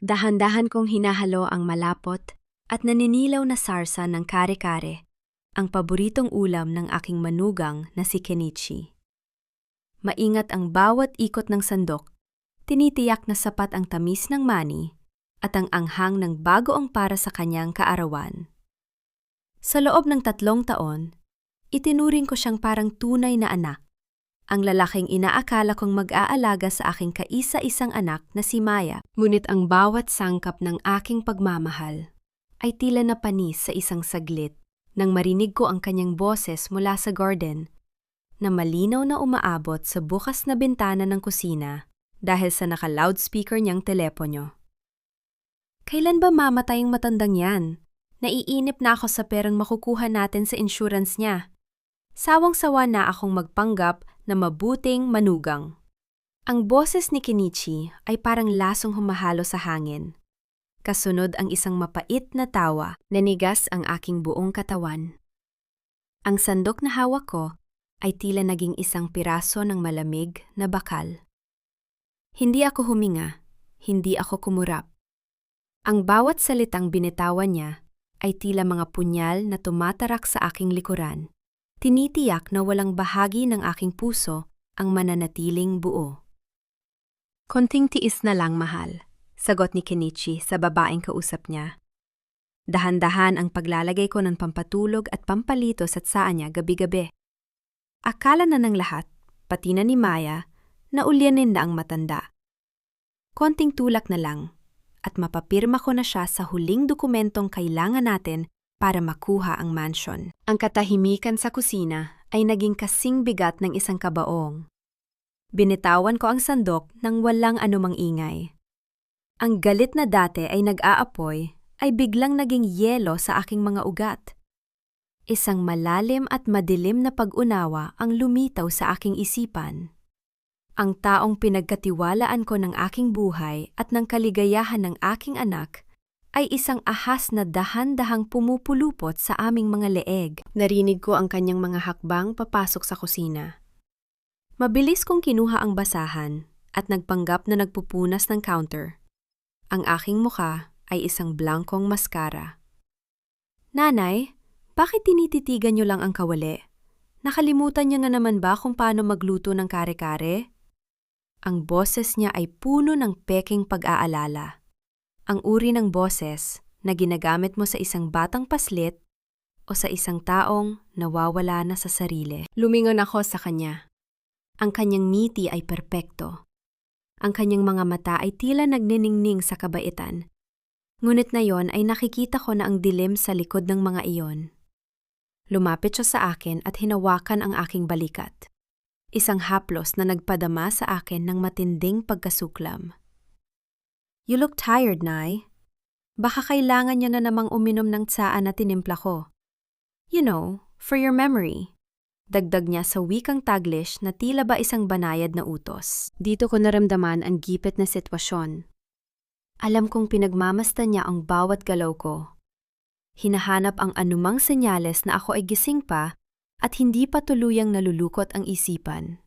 Dahan-dahan kong hinahalo ang malapot at naninilaw na sarsa ng kare-kare, ang paboritong ulam ng aking manugang na si Kenichi. Maingat ang bawat ikot ng sandok, tinitiyak na sapat ang tamis ng mani at ang anghang ng bagoong para sa kanyang kaarawan. Sa loob ng 3 taon, itinuring ko siyang parang tunay na anak, ang lalaking inaakala kong mag-aalaga sa aking kaisa-isang anak na si Maya. Ngunit ang bawat sangkap ng aking pagmamahal ay tila napanis sa isang saglit nang marinig ko ang kanyang boses mula sa garden na malinaw na umaabot sa bukas na bintana ng kusina dahil sa naka-loudspeaker niyang telepono. Kailan ba mamatay ang matandang yan? Naiinip na ako sa perang makukuha natin sa insurance niya. Sawang-sawa na akong magpanggap na mabuting manugang. Ang boses ni Kenichi ay parang lasong humahalo sa hangin. Kasunod ang isang mapait na tawa na nigas ang aking buong katawan. Ang sandok na hawak ko ay tila naging isang piraso ng malamig na bakal. Hindi ako huminga, hindi ako kumurap. Ang bawat salitang binitawan niya ay tila mga punyal na tumatarak sa aking likuran. Tinitiyak na walang bahagi ng aking puso ang mananatiling buo. Konting tiis na lang, mahal, sagot ni Kenichi sa babaeng kausap niya. Dahan-dahan ang paglalagay ko ng pampatulog at pampalito sa tsaa niya gabi-gabi. Akala na ng lahat, pati na ni Maya, na ulyanin na ang matanda. Konting tulak na lang, at mapapirma ko na siya sa huling dokumentong kailangan natin para makuha ang mansion. Ang katahimikan sa kusina ay naging kasing bigat ng isang kabaong. Binitawan ko ang sandok nang walang anumang ingay. Ang galit na dati ay nag-aapoy ay biglang naging yelo sa aking mga ugat. Isang malalim at madilim na pag-unawa ang lumitaw sa aking isipan. Ang taong pinagkatiwalaan ko ng aking buhay at ng kaligayahan ng aking anak ay isang ahas na dahan-dahang pumupulupot sa aming mga leeg. Narinig ko ang kanyang mga hakbang papasok sa kusina. Mabilis kong kinuha ang basahan at nagpanggap na nagpupunas ng counter. Ang aking mukha ay isang blankong maskara. Nanay, bakit tinititigan niyo lang ang kawali? Nakalimutan niyo na naman ba kung paano magluto ng kare-kare? Ang boses niya ay puno ng peking pag-aalala. Ang uri ng boses na ginagamit mo sa isang batang paslit o sa isang taong nawawala na sa sarili. Lumingon ako sa kanya. Ang kanyang ngiti ay perpekto. Ang kanyang mga mata ay tila nagniningning sa kabaitan. Ngunit na yon ay nakikita ko na ang dilim sa likod ng mga iyon. Lumapit siya sa akin at hinawakan ang aking balikat. Isang haplos na nagpadama sa akin ng matinding pagkasuklam. You look tired, Nay. Baka kailangan niyo na namang uminom ng tsaa na tinimpla ko. You know, for your memory. Dagdag niya sa wikang Taglish na tila ba isang banayad na utos. Dito ko naramdaman ang gipit na sitwasyon. Alam kong pinagmamasdan niya ang bawat galaw ko. Hinahanap ang anumang senyales na ako ay gising pa at hindi pa tuluyang nalulukot ang isipan.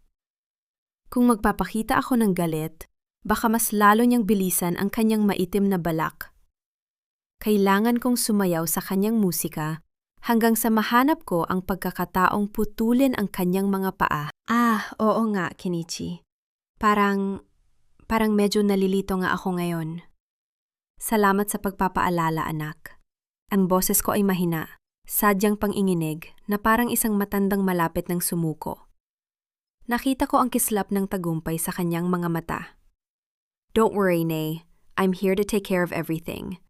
Kung magpapakita ako ng galit, baka mas lalo niyang bilisan ang kanyang maitim na balak. Kailangan kong sumayaw sa kanyang musika hanggang sa mahanap ko ang pagkakataong putulin ang kanyang mga paa. Oo nga, Kenichi. Parang medyo nalilito nga ako ngayon. Salamat sa pagpapaalala, anak. Ang boses ko ay mahina, sadyang panginginig na parang isang matandang malapit ng sumuko. Nakita ko ang kislap ng tagumpay sa kanyang mga mata. Don't worry, Nay. I'm here to take care of everything.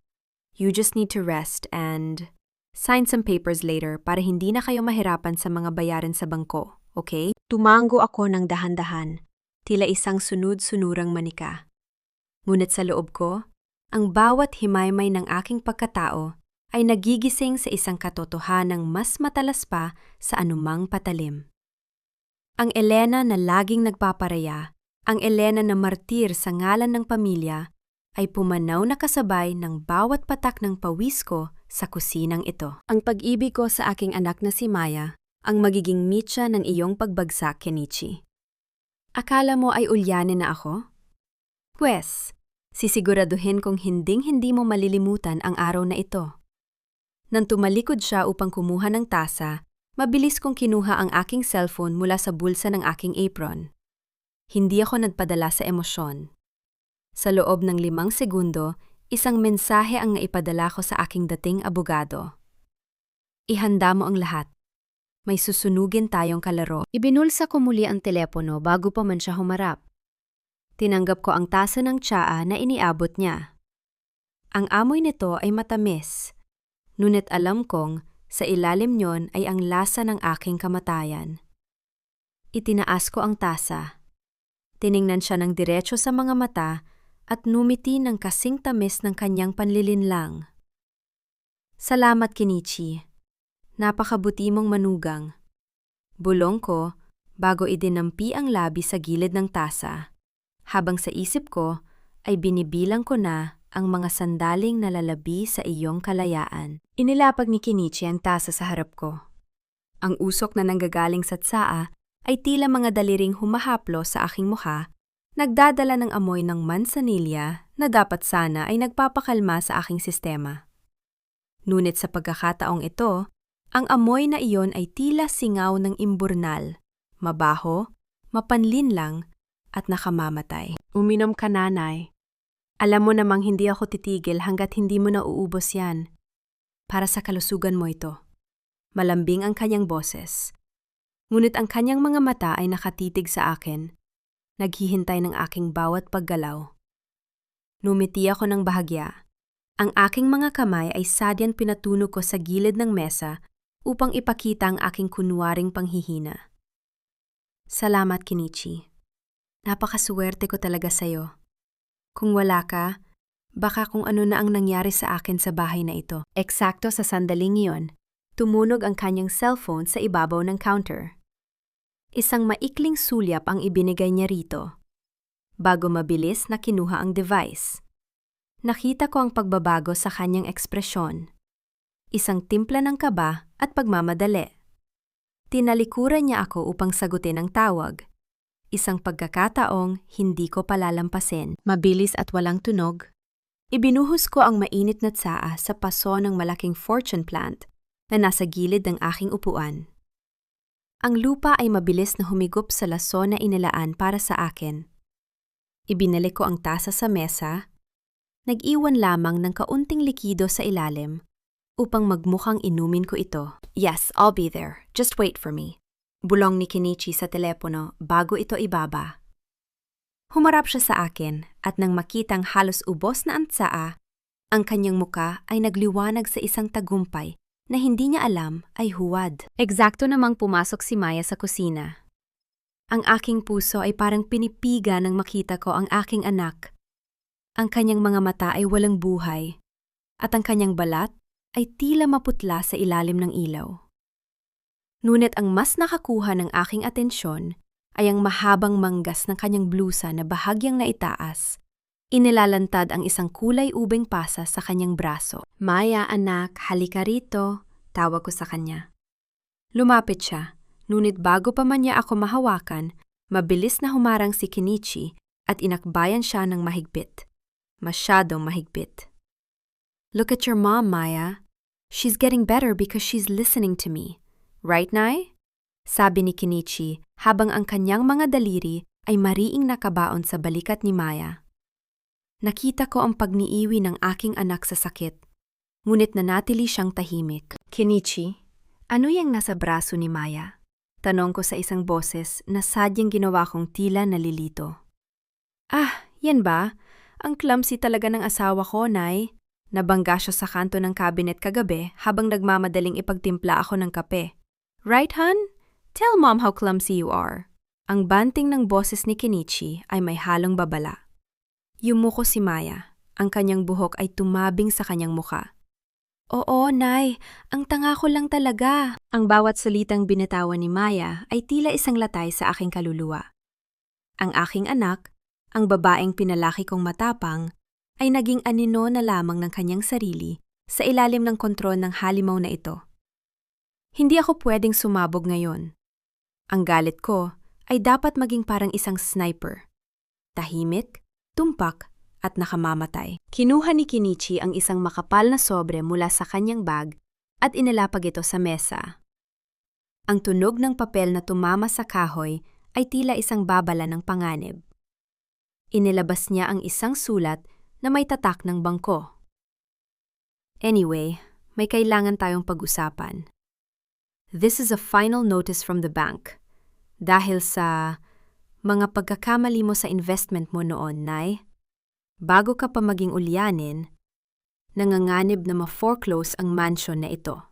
You just need to rest and sign some papers later para hindi na kayo mahirapan sa mga bayarin sa bangko, okay? Tumango ako ng dahan-dahan, tila isang sunod-sunurang manika. Ngunit sa loob ko, ang bawat himaymay ng aking pagkatao ay nagigising sa isang katotohanang mas matalas pa sa anumang patalim. Ang Elena na laging nagpaparaya, ang Elena na martir sa ngalan ng pamilya, ay pumanaw na kasabay ng bawat patak ng pawis ko sa kusinang ito. Ang pag-ibig ko sa aking anak na si Maya, ang magiging mitya ng iyong pagbagsak, Kenichi. Akala mo ay ulyanin na ako? Pwes, Sisiguraduhin kong hinding-hindi mo malilimutan ang araw na ito. Nang tumalikod siya upang kumuha ng tasa, mabilis kong kinuha ang aking cellphone mula sa bulsa ng aking apron. Hindi ako nagpadala sa emosyon. Sa loob ng 5 segundo, isang mensahe ang naipadala ko sa aking dating abogado. Ihanda mo ang lahat. May susunugin tayong kalaro. Ibinulsa ko muli ang telepono bago pa man siya humarap. Tinanggap ko ang tasa ng tsaa na iniabot niya. Ang amoy nito ay matamis. Ngunit alam kong sa ilalim niyon ay ang lasa ng aking kamatayan. Itinaas ko ang tasa. Tiningnan siya ng diretso sa mga mata at numiti ng kasing tamis ng kanyang panlilinlang. Salamat, Kenichi. Napakabuti mong manugang. Bulong ko bago idinampi ang labi sa gilid ng tasa. Habang sa isip ko ay binibilang ko na ang mga sandaling nalalabi sa iyong kalayaan. Inilapag ni Kenichi ang tasa sa harap ko. Ang usok na nanggagaling sa tsaa ay tila mga daliring humahaplo sa aking mukha, nagdadala ng amoy ng mansanilya na dapat sana ay nagpapakalma sa aking sistema. Ngunit sa pagkakataong ito, ang amoy na iyon ay tila singaw ng imburnal, mabaho, mapanlinlang, at nakamamatay. Uminom ka, nanay. Alam mo namang hindi ako titigil hanggat hindi mo nauubos yan. Para sa kalusugan mo ito. Malambing ang kanyang boses. Ngunit ang kanyang mga mata ay nakatitig sa akin. Naghihintay ng aking bawat paggalaw. Numiti ako ng bahagya. Ang aking mga kamay ay sadyan pinatunog ko sa gilid ng mesa upang ipakita ang aking kunwaring panghihina. Salamat, Kenichi. Napakaswerte ko talaga sa'yo. Kung wala ka, baka kung ano na ang nangyari sa akin sa bahay na ito. Eksakto sa sandaling iyon, tumunog ang kanyang cellphone sa ibabaw ng counter. Isang maikling sulyap ang ibinigay niya rito. Bago mabilis na kinuha ang device. Nakita ko ang pagbabago sa kanyang ekspresyon. Isang timpla ng kaba at pagmamadali. Tinalikuran niya ako upang sagutin ang tawag. Isang pagkakataong hindi ko palalampasin. Mabilis at walang tunog. Ibinuhos ko ang mainit na tsaa sa paso ng malaking fortune plant na nasa gilid ng aking upuan. Ang lupa ay mabilis na humigop sa laso na inilaan para sa akin. Ibinalik ko ang tasa sa mesa. Nag-iwan lamang ng kaunting likido sa ilalim upang magmukhang inumin ko ito. Yes, I'll be there. Just wait for me. Bulong ni Kenichi sa telepono bago ito ibaba. Humarap siya sa akin at nang makitang halos ubos na ang tsaa, ang kanyang muka ay nagliwanag sa isang tagumpay na hindi niya alam ay huwad. Eksakto namang pumasok si Maya sa kusina. Ang aking puso ay parang pinipiga nang makita ko ang aking anak. Ang kanyang mga mata ay walang buhay at ang kanyang balat ay tila maputla sa ilalim ng ilaw. Ngunit ang mas nakakuha ng aking atensyon ay ang mahabang manggas ng kanyang blusa na bahagyang naitaas. Inilalantad ang isang kulay ubeng pasa sa kanyang braso. Maya, anak, halika rito, tawag ko sa kanya. Lumapit siya, ngunit bago pa man niya ako mahawakan, mabilis na humarang si Kenichi at inakbayan siya ng mahigpit. Masyadong mahigpit. Look at your mom, Maya. She's getting better because she's listening to me. Right, Nay? Sabi ni Kenichi habang ang kanyang mga daliri ay mariing nakabaon sa balikat ni Maya. Nakita ko ang pagniiwi ng aking anak sa sakit, ngunit nanatili siyang tahimik. Kenichi, ano yung nasa braso ni Maya? Tanong ko sa isang boses na sadyang ginawa kong tila nalilito. Ah, yan ba? Ang clumsy talaga ng asawa ko, Nay. Nabangga siya sa kanto ng cabinet kagabi habang nagmamadaling ipagtimpla ako ng kape. Right, hon? Tell mom how clumsy you are. Ang banting ng boses ni Kenichi ay may halong babala. Yumuko si Maya. Ang kanyang buhok ay tumabing sa kanyang muka. Oo, Nay. Ang tanga ko lang talaga. Ang bawat salitang binitawan ni Maya ay tila isang latay sa aking kaluluwa. Ang aking anak, ang babaeng pinalaki kong matapang, ay naging anino na lamang ng kanyang sarili sa ilalim ng kontrol ng halimaw na ito. Hindi ako pwedeng sumabog ngayon. Ang galit ko ay dapat maging parang isang sniper. Tahimik, tumpak, at nakamamatay. Kinuha ni Kenichi ang isang makapal na sobre mula sa kanyang bag at inilapag ito sa mesa. Ang tunog ng papel na tumama sa kahoy ay tila isang babala ng panganib. Inilabas niya ang isang sulat na may tatak ng bangko. Anyway, may kailangan tayong pag-usapan. This is a final notice from the bank. Dahil sa mga pagkakamali mo sa investment mo noon, Nay, bago ka pa maging ulyanin, nanganganib na ma-foreclose ang mansion na ito.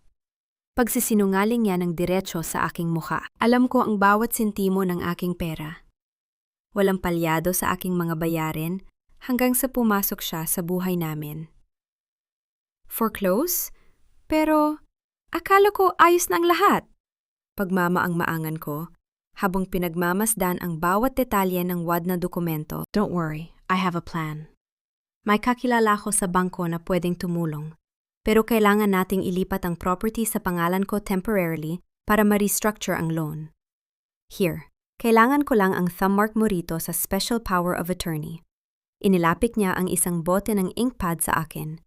Pagsisinungaling niya ng diretso sa aking mukha. Alam ko ang bawat sentimo ng aking pera. Walang palyado sa aking mga bayarin hanggang sa pumasok siya sa buhay namin. Foreclose? Pero akala ko ayos na ang lahat. Pagmamaang-maangan ko, habang pinagmamasdan ang bawat detalye ng wad na dokumento. Don't worry, I have a plan. May kakilala ko sa bangko na pwedeng tumulong, pero kailangan nating ilipat ang property sa pangalan ko temporarily para ma-restructure ang loan. Here, kailangan ko lang ang thumbmark mo rito sa special power of attorney. Inilapik niya ang isang bote ng ink pad sa akin.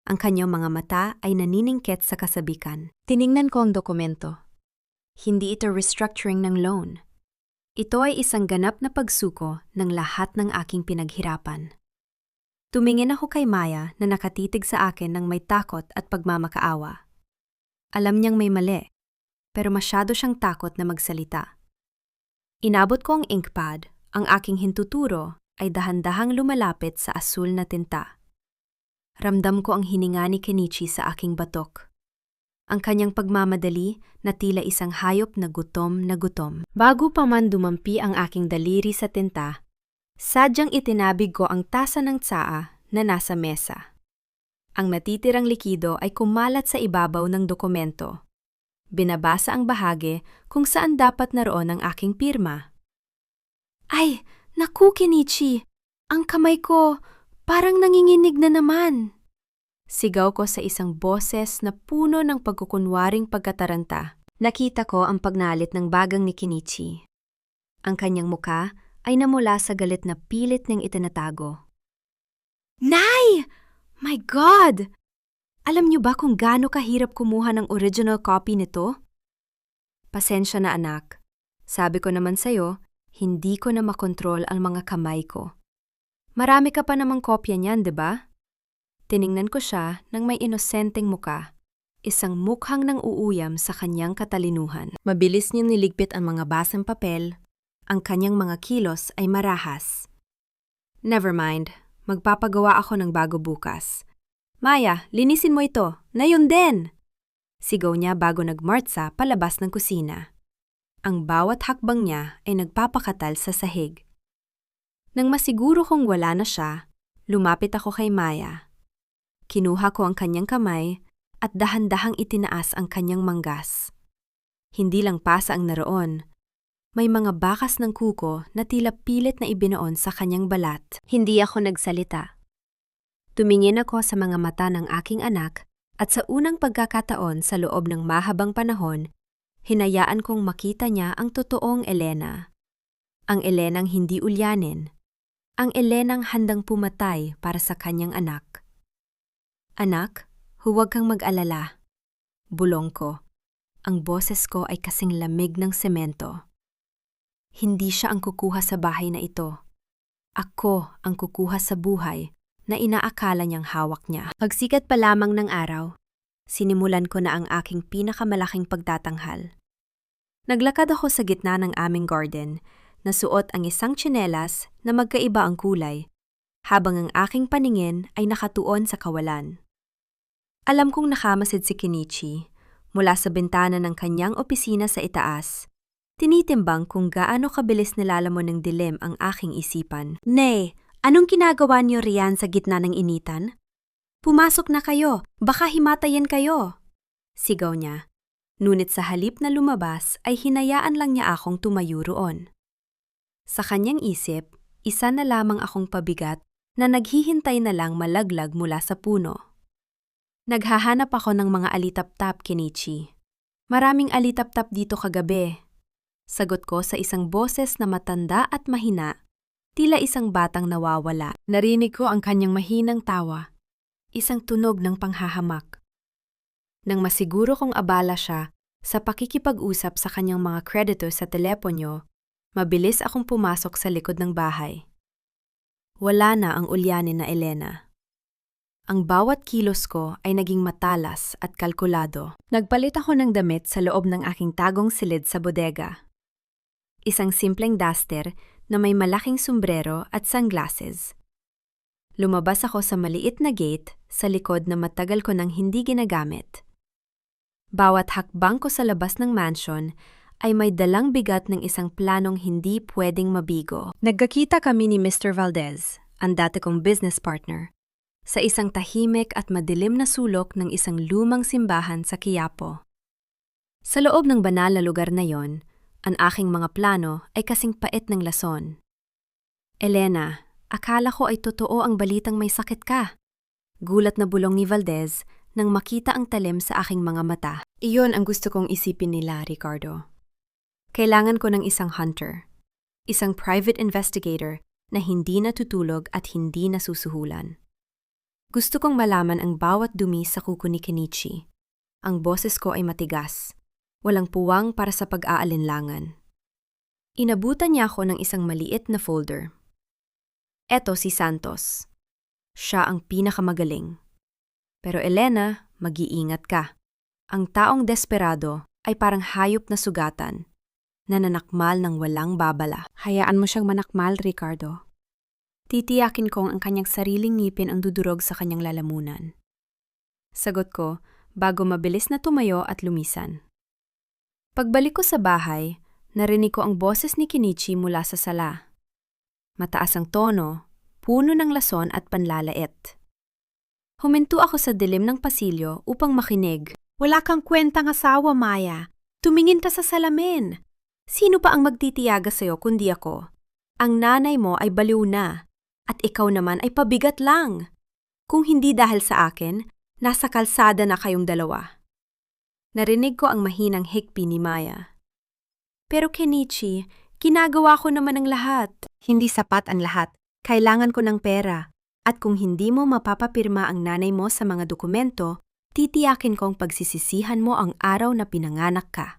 Ang kanyang mga mata ay naniningkit sa kasabikan. Tiningnan ko ang dokumento. Hindi ito restructuring ng loan. Ito ay isang ganap na pagsuko ng lahat ng aking pinaghirapan. Tumingin ako kay Maya na nakatitig sa akin ng may takot at pagmamakaawa. Alam niyang may mali, pero masyado siyang takot na magsalita. Inabot ko ang inkpad, ang aking hintuturo ay dahan-dahang lumalapit sa asul na tinta. Ramdam ko ang hininga ni Kenichi sa aking batok. Ang kanyang pagmamadali na tila isang hayop na gutom na gutom. Bago pa man dumampi ang aking daliri sa tinta, sadyang itinabig ko ang tasa ng tsaa na nasa mesa. Ang natitirang likido ay kumalat sa ibabaw ng dokumento. Binabasa ang bahagi kung saan dapat naroon ang aking pirma. Ay, naku Kenichi! Ang kamay ko parang nanginginig na naman! Sigaw ko sa isang boses na puno ng pagkukunwaring pagkataranta. Nakita ko ang pagnalit ng bagang ni Kenichi. Ang kanyang muka ay namula sa galit na pilit niyang itinatago. Nay! My God! Alam niyo ba kung gaano kahirap kumuha ng original copy nito? Pasensya na anak. Sabi ko naman sa'yo, hindi ko na makontrol ang mga kamay ko. Marami ka pa namang kopya niyan, di ba? Tiningnan ko siya ng may inosenteng muka, isang mukhang nang uuyam sa kanyang katalinuhan. Mabilis niya niligpit ang mga basang papel, ang kanyang mga kilos ay marahas. Never mind, magpapagawa ako ng bago bukas. Maya, linisin mo ito, na yun din! Sigaw niya bago nagmartsa palabas ng kusina. Ang bawat hakbang niya ay nagpapakatal sa sahig. Nang masiguro kong wala na siya, lumapit ako kay Maya. Kinuha ko ang kanyang kamay at dahan-dahang itinaas ang kanyang manggas. Hindi lang pasa ang naroon. May mga bakas ng kuko na tila pilit na ibinoon sa kanyang balat. Hindi ako nagsalita. Tumingin ako sa mga mata ng aking anak at sa unang pagkakataon sa loob ng mahabang panahon, hinayaan kong makita niya ang totoong Elena. Ang Elenang hindi ulyanin. Ang Elenang handang pumatay para sa kanyang anak. Anak, huwag kang mag-alala. Bulong ko. Ang boses ko ay kasing lamig ng semento. Hindi siya ang kukuha sa bahay na ito. Ako ang kukuha sa buhay na inaakala niyang hawak niya. Pagsikat pa lamang ng araw, sinimulan ko na ang aking pinakamalaking pagtatanghal. Naglakad ako sa gitna ng aming garden, nasuot ang isang tsinelas na magkaiba ang kulay, habang ang aking paningin ay nakatuon sa kawalan. Alam kong nakamasid si Kenichi mula sa bintana ng kanyang opisina sa itaas. Tinitimbang kung gaano kabilis nilalamon ng dilim ang aking isipan. Nay, anong ginagawa niyo riyan sa gitna ng initan? Pumasok na kayo, baka himatayin kayo. Sigaw niya. Ngunit sa halip na lumabas ay hinayaan lang niya akong tumayo roon. Sa kanyang isip, isa na lamang akong pabigat na naghihintay na lang malaglag mula sa puno. Naghahanap ako ng mga alitap-tap, Kenichi. Maraming alitap-tap dito kagabi. Sagot ko sa isang boses na matanda at mahina, Tila isang batang nawawala. Narinig ko ang kanyang mahinang tawa. Isang tunog ng panghahamak. Nang masiguro kong abala siya sa pakikipag-usap sa kanyang mga creditor sa teleponyo, mabilis akong pumasok sa likod ng bahay. Wala na ang ulyanin na Elena. Ang bawat kilos ko ay naging matalas at kalkulado. Nagpalit ako ng damit sa loob ng aking tagong silid sa bodega. Isang simpleng duster na may malaking sombrero at sunglasses. Lumabas ako sa maliit na gate sa likod na matagal ko nang hindi ginagamit. Bawat hakbang ko sa labas ng mansion ay may dalang bigat ng isang planong hindi pwedeng mabigo. Nagkakita kami ni Mr. Valdez, ang dati kong business partner, sa isang tahimik at madilim na sulok ng isang lumang simbahan sa Quiapo. Sa loob ng banal na lugar na yon, ang aking mga plano ay kasing pait ng lason. Elena, akala ko ay totoo ang balitang may sakit ka. Gulat na bulong ni Valdez nang makita ang talim sa aking mga mata. Iyon ang gusto kong isipin nila, Ricardo. Kailangan ko ng isang hunter, isang private investigator na hindi natutulog at hindi nasusuhulan. Gusto kong malaman ang bawat dumi sa kuko ni Kenichi. Ang boses ko ay matigas. Walang puwang para sa pag-aalinlangan. Inabutan niya ako ng isang maliit na folder. Eto si Santos. Siya ang pinakamagaling. Pero Elena, mag-iingat ka. Ang taong desperado ay parang hayop na sugatan, nananakmal ng walang babala. Hayaan mo siyang manakmal, Ricardo. Titiyakin kong ang kanyang sariling ngipin ang dudurog sa kanyang lalamunan. Sagot ko, bago mabilis na tumayo at lumisan. Pagbalik ko sa bahay, narinig ko ang boses ni Kenichi mula sa sala. Mataas ang tono, puno ng lason at panlalait. Huminto ako sa dilim ng pasilyo upang makinig. Wala kang kwentang asawa, Maya. Tumingin ka sa salamin. Sino pa ang magtitiyaga sa'yo kundi ako? Ang nanay mo ay baliw na, at ikaw naman ay pabigat lang. Kung hindi dahil sa akin, nasa kalsada na kayong dalawa. Narinig ko ang mahinang hikbi ni Maya. Pero Kenichi, ginagawa ko naman ang lahat. Hindi sapat ang lahat. Kailangan ko ng pera. At kung hindi mo mapapapirma ang nanay mo sa mga dokumento, titiyakin kong pagsisisihan mo ang araw na pinanganak ka.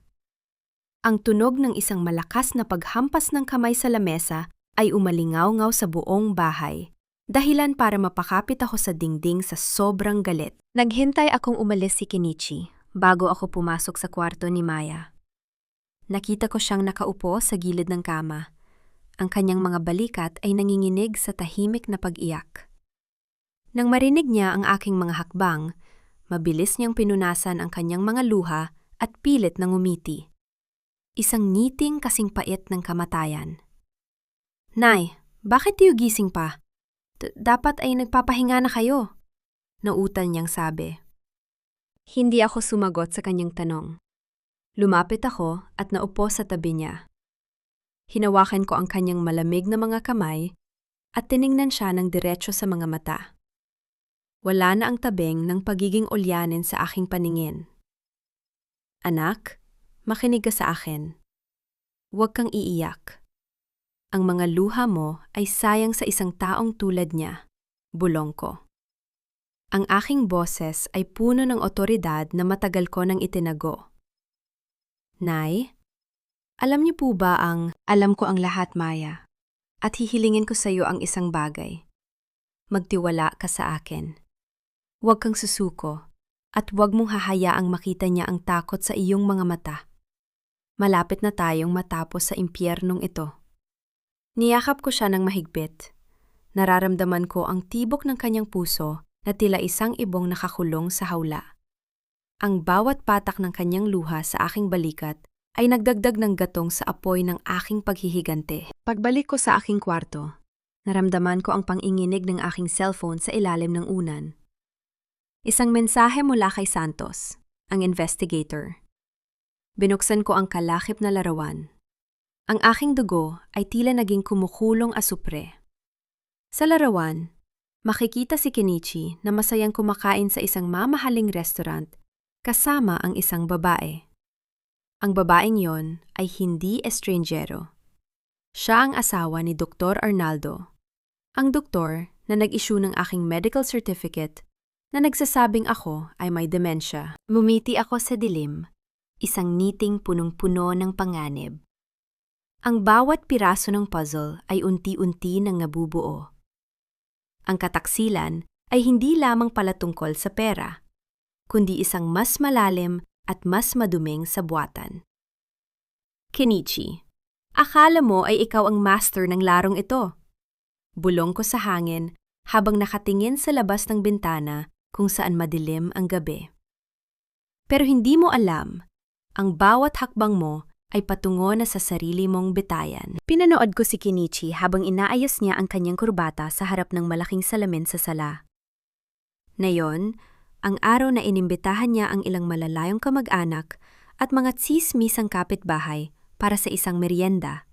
Ang tunog ng isang malakas na paghampas ng kamay sa lamesa ay umalingaw-ngaw sa buong bahay. Dahilan para mapakapit ako sa dingding sa sobrang galit. Naghintay akong umalis si Kenichi bago ako pumasok sa kwarto ni Maya. Nakita ko siyang nakaupo sa gilid ng kama. Ang kanyang mga balikat ay nanginginig sa tahimik na pag-iyak. Nang marinig niya ang aking mga hakbang, mabilis niyang pinunasan ang kanyang mga luha at pilit na ngumiti. Isang ngiting kasing pait ng kamatayan. Nay, bakit di gising pa? Dapat ay nagpapahinga na kayo. Nautal niyang sabi. Hindi ako sumagot sa kanyang tanong. Lumapit ako at naupo sa tabi niya. Hinawakan ko ang kanyang malamig na mga kamay at tiningnan siya ng diretso sa mga mata. Wala na ang tabing ng pagiging ulyanin sa aking paningin. Anak, makinig ka sa akin. Huwag kang iiyak. Ang mga luha mo ay sayang sa isang taong tulad niya, bulong ko. Ang aking boses ay puno ng otoridad na matagal ko nang itinago. Nay, alam niyo po ba alam ko ang lahat, Maya, at hihilingin ko sa iyo ang isang bagay. Magtiwala ka sa akin. Huwag kang susuko, at huwag mong hahayaang makita niya ang takot sa iyong mga mata. Malapit na tayong matapos sa impyernong ito. Niyakap ko siya ng mahigpit. Nararamdaman ko ang tibok ng kanyang puso na tila isang ibong nakakulong sa hawla. Ang bawat patak ng kanyang luha sa aking balikat ay nagdagdag ng gatong sa apoy ng aking paghihigante. Pagbalik ko sa aking kwarto, naramdaman ko ang panginginig ng aking cellphone sa ilalim ng unan. Isang mensahe mula kay Santos, ang investigator. Binuksan ko ang kalakip na larawan. Ang aking dugo ay tila naging kumukulong asupre. Sa larawan, makikita si Kenichi na masayang kumakain sa isang mamahaling restaurant kasama ang isang babae. Ang babaeng yon ay hindi estrangjero. Siya ang asawa ni Dr. Arnaldo, ang doktor na nag-issue ng aking medical certificate na nagsasabing ako ay may demensya. Bumiti ako sa dilim, isang ngiting punong-puno ng panganib. Ang bawat piraso ng puzzle ay unti-unti nang nabubuo. Ang kataksilan ay hindi lamang pala tungkol sa pera, kundi isang mas malalim at mas maduming sabuatan. Kenichi, akala mo ay ikaw ang master ng larong ito. Bulong ko sa hangin habang nakatingin sa labas ng bintana kung saan madilim ang gabi. Pero hindi mo alam, ang bawat hakbang mo ay patungo na sa sarili mong bitayan. Pinanood ko si Kenichi habang inaayos niya ang kanyang kurbata sa harap ng malaking salamin sa sala. Ngayon, ang araw na inimbitahan niya ang ilang malalayong kamag-anak at mga tsismisang kapitbahay para sa isang merienda.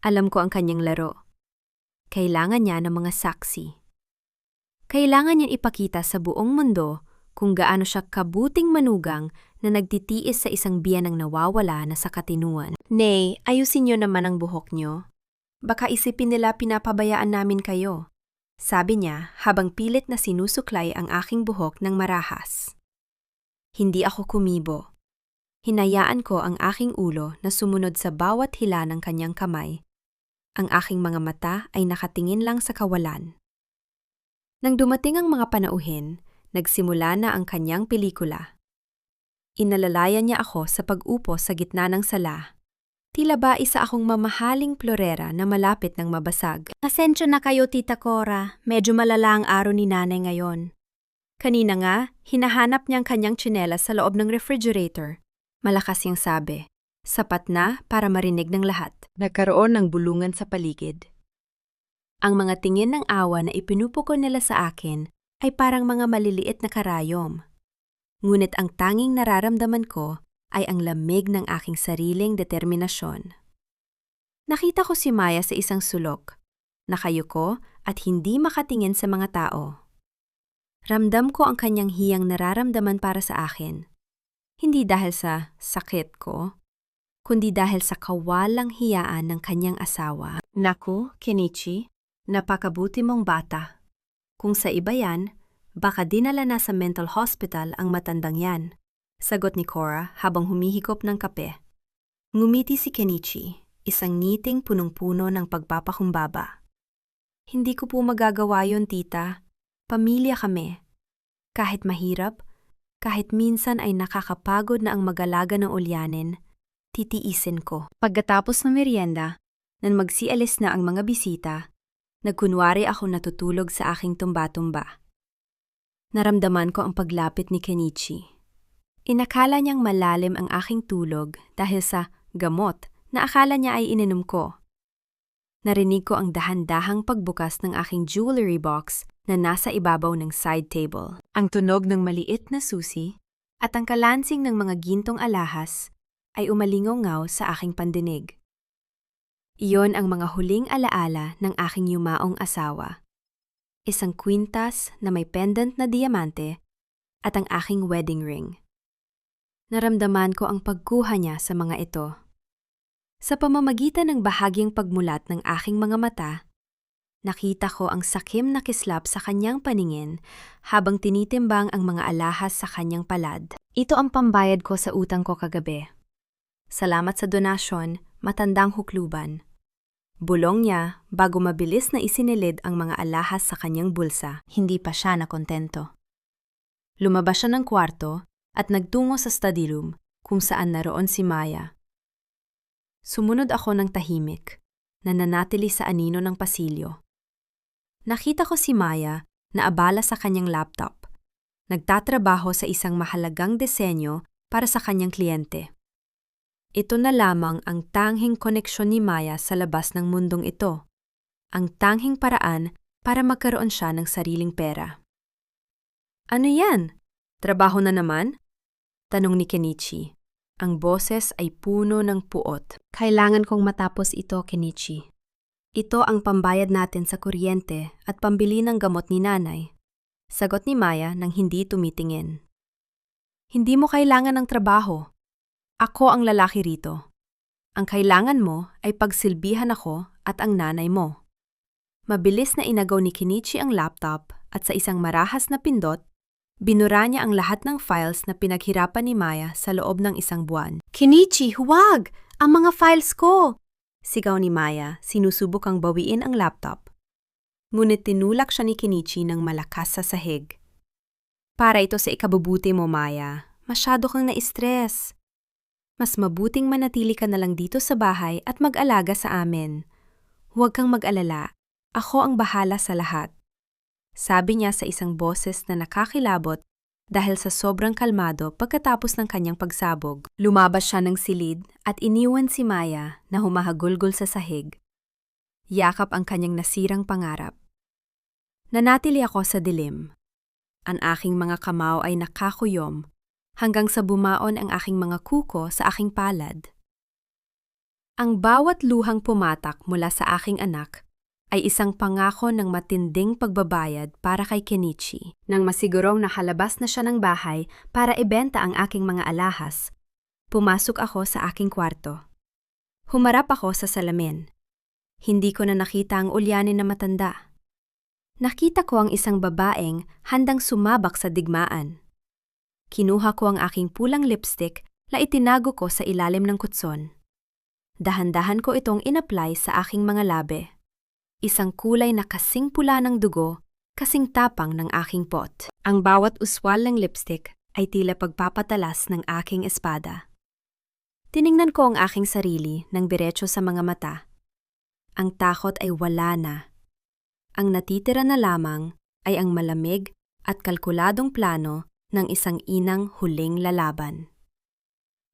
Alam ko ang kanyang laro. Kailangan niya ng mga saksi. Kailangan niya ipakita sa buong mundo kung gaano siya kabuting manugang na nagtitiis sa isang biyanang nawawala na sa katinuan. Nay, ayusin niyo naman ang buhok niyo. Baka isipin nila pinapabayaan namin kayo. Sabi niya habang pilit na sinusuklay ang aking buhok ng marahas. Hindi ako kumibo. Hinayaan ko ang aking ulo na sumunod sa bawat hila ng kanyang kamay. Ang aking mga mata ay nakatingin lang sa kawalan. Nang dumating ang mga panauhin, nagsimula na ang kanyang pelikula. Inalalayan niya ako sa pag-upo sa gitna ng sala. Tila ba isa akong mamahaling florera na malapit ng mabasag. Asensyo na kayo, Tita Cora. Medyo malala ang araw ni nanay ngayon. Kanina nga, hinahanap niya ang kanyang tsinelas sa loob ng refrigerator. Malakas niyang sabi. Sapat na para marinig ng lahat. Nagkaroon ng bulungan sa paligid. Ang mga tingin ng awa na ipinupuko nila sa akin ay parang mga maliliit na karayom. Ngunit ang tanging nararamdaman ko ay ang lamig ng aking sariling determinasyon. Nakita ko si Maya sa isang sulok, nakayuko at hindi makatingin sa mga tao. Ramdam ko ang kanyang hiyang nararamdaman para sa akin. Hindi dahil sa sakit ko, kundi dahil sa kawalang hiyaan ng kanyang asawa. Naku, Kenichi, napakabuti mong bata. Kung sa iba yan, baka dinala na sa mental hospital ang matandang yan. Sagot ni Cora habang humihigop ng kape. Ngumiti si Kenichi, isang ngiting punong-puno ng pagpapakumbaba. Hindi ko po magagawa yon, tita. Pamilya kami. Kahit mahirap, kahit minsan ay nakakapagod na ang mag-alaga ng ulyanin, titiisin ko. Pagkatapos ng merienda, nang magsialis na ang mga bisita, nagkunwari ako natutulog sa aking tumba-tumba. Naramdaman ko ang paglapit ni Kenichi. Inakala niyang malalim ang aking tulog dahil sa gamot na akala niya ay ininom ko. Narinig ko ang dahan-dahang pagbukas ng aking jewelry box na nasa ibabaw ng side table. Ang tunog ng maliit na susi at ang kalansing ng mga gintong alahas ay umalingaw sa aking pandinig. Iyon ang mga huling alaala ng aking yumaong asawa. Isang kwintas na may pendant na diamante at ang aking wedding ring. Naramdaman ko ang pagkuha niya sa mga ito. Sa pamamagitan ng bahagyang pagmulat ng aking mga mata, nakita ko ang sakim na kislap sa kanyang paningin habang tinitimbang ang mga alahas sa kanyang palad. Ito ang pambayad ko sa utang ko kagabi. Salamat sa donasyon, matandang hukluban. Bulong niya bago mabilis na isinilid ang mga alahas sa kanyang bulsa. Hindi pa siya nakontento. Lumabas siya ng kwarto at nagtungo sa study room kung saan naroon si Maya. Sumunod ako ng tahimik, nananatili sa anino ng pasilyo. Nakita ko si Maya na abala sa kanyang laptop, nagtatrabaho sa isang mahalagang disenyo para sa kanyang kliyente. Ito na lamang ang tanghing koneksyon ni Maya sa labas ng mundong ito, ang tanghing paraan para magkaroon siya ng sariling pera. Ano yan? Trabaho na naman? Tanong ni Kenichi. Ang boses ay puno ng puot. Kailangan kong matapos ito, Kenichi. Ito ang pambayad natin sa kuryente at pambili ng gamot ni nanay. Sagot ni Maya nang hindi tumitingin. Hindi mo kailangan ng trabaho. Ako ang lalaki rito. Ang kailangan mo ay pagsilbihan ako at ang nanay mo. Mabilis na inagaw ni Kenichi ang laptop at sa isang marahas na pindot, binura niya ang lahat ng files na pinaghirapan ni Maya sa loob ng isang buwan. Kenichi, huwag! Ang mga files ko! Sigaw ni Maya, sinusubok ang bawiin ang laptop. Ngunit tinulak siya ni Kenichi ng malakas sa sahig. Para ito sa ikabubuti mo, Maya. Masyado kang na-stress. Mas mabuting manatili ka na lang dito sa bahay at mag-alaga sa amin. Huwag kang mag-alala. Ako ang bahala sa lahat. Sabi niya sa isang boses na nakakilabot dahil sa sobrang kalmado pagkatapos ng kanyang pagsabog. Lumabas siya ng silid at iniwan si Maya na humahagulgol sa sahig. Yakap ang kanyang nasirang pangarap. Nanatili ako sa dilim. Ang aking mga kamao ay nakakuyom hanggang sa bumaon ang aking mga kuko sa aking palad. Ang bawat luhang pumatak mula sa aking anak ay isang pangako ng matinding pagbabayad para kay Kenichi. Nang masigurong nakalabas na siya ng bahay para ibenta ang aking mga alahas, pumasok ako sa aking kwarto. Humarap ako sa salamin. Hindi ko na nakita ang ulyanin na matanda. Nakita ko ang isang babaeng handang sumabak sa digmaan. Kinuha ko ang aking pulang lipstick na itinago ko sa ilalim ng kutson. Dahan-dahan ko itong in-apply sa aking mga labi. Isang kulay na kasing pula ng dugo, kasing tapang ng aking pot. Ang bawat uswal ng lipstick ay tila pagpapatalas ng aking espada. Tiningnan ko ang aking sarili ng diretso sa mga mata. Ang takot ay wala na. Ang natitira na lamang ay ang malamig at kalkuladong plano ng isang inang huling lalaban.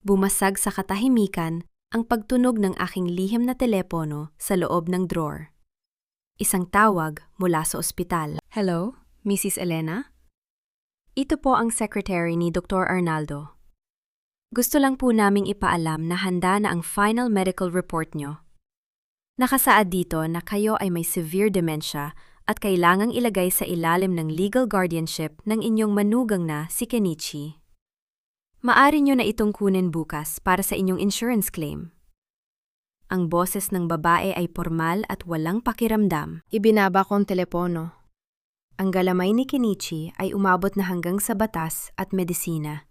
Bumasag sa katahimikan ang pagtunog ng aking lihim na telepono sa loob ng drawer. Isang tawag mula sa ospital. Hello, Mrs. Elena? Ito po ang secretary ni Dr. Arnaldo. Gusto lang po naming ipaalam na handa na ang final medical report nyo. Nakasaad dito na kayo ay may severe dementia at kailangang ilagay sa ilalim ng legal guardianship ng inyong manugang na si Kenichi. Maari nyo na itong kunin bukas para sa inyong insurance claim. Ang boses ng babae ay formal at walang pakiramdam. Ibinaba ko ang telepono. Ang galamay ni Kenichi ay umabot na hanggang sa batas at medisina.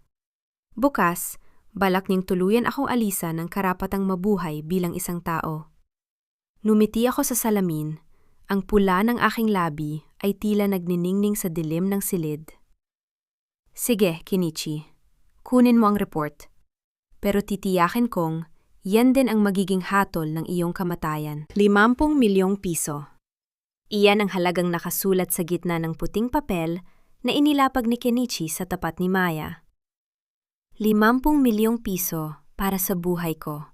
Bukas, balak niyang tuluyan akong alisan ng karapatang mabuhay bilang isang tao. Numiti ako sa salamin. Ang pula ng aking labi ay tila nagniningning sa dilim ng silid. Sige, Kenichi. Kunin mo ang report. Pero titiyakin kong yan din ang magiging hatol ng iyong kamatayan. 50 milyong piso. Iyan ang halagang nakasulat sa gitna ng puting papel na inilapag ni Kenichi sa tapat ni Maya. 50 milyong piso para sa buhay ko.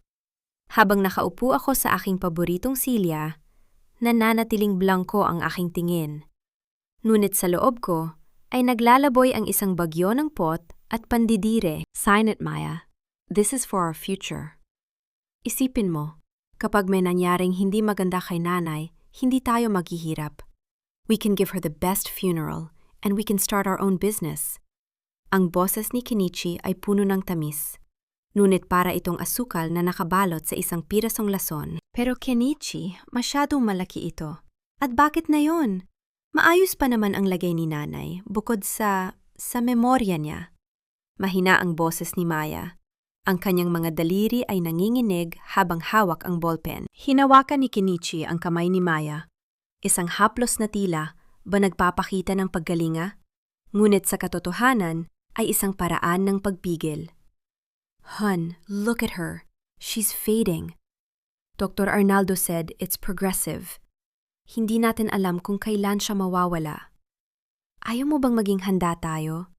Habang nakaupo ako sa aking paboritong silya, nananatiling blangko ang aking tingin. Ngunit sa loob ko ay naglalaboy ang isang bagyo ng pot at pandidire. Sign it, Maya. This is for our future. Isipin mo, kapag may nangyaring hindi maganda kay nanay, hindi tayo maghihirap. We can give her the best funeral and we can start our own business. Ang boses ni Kenichi ay puno ng tamis. Ngunit para itong asukal na nakabalot sa isang pirasong lason. Pero Kenichi, masyadong malaki ito. At bakit na yon? Maayos pa naman ang lagay ni nanay bukod sa memorya niya. Mahina ang boses ni Maya. Ang kanyang mga daliri ay nanginginig habang hawak ang ballpen. Hinawakan ni Kenichi ang kamay ni Maya. Isang haplos na tila ba nagpapakita ng paggalinga? Ngunit sa katotohanan ay isang paraan ng pagpigil. Hun, look at her. She's fading. Dr. Arnaldo said it's progressive. Hindi natin alam kung kailan siya mawawala. Ayaw mo bang maging handa tayo?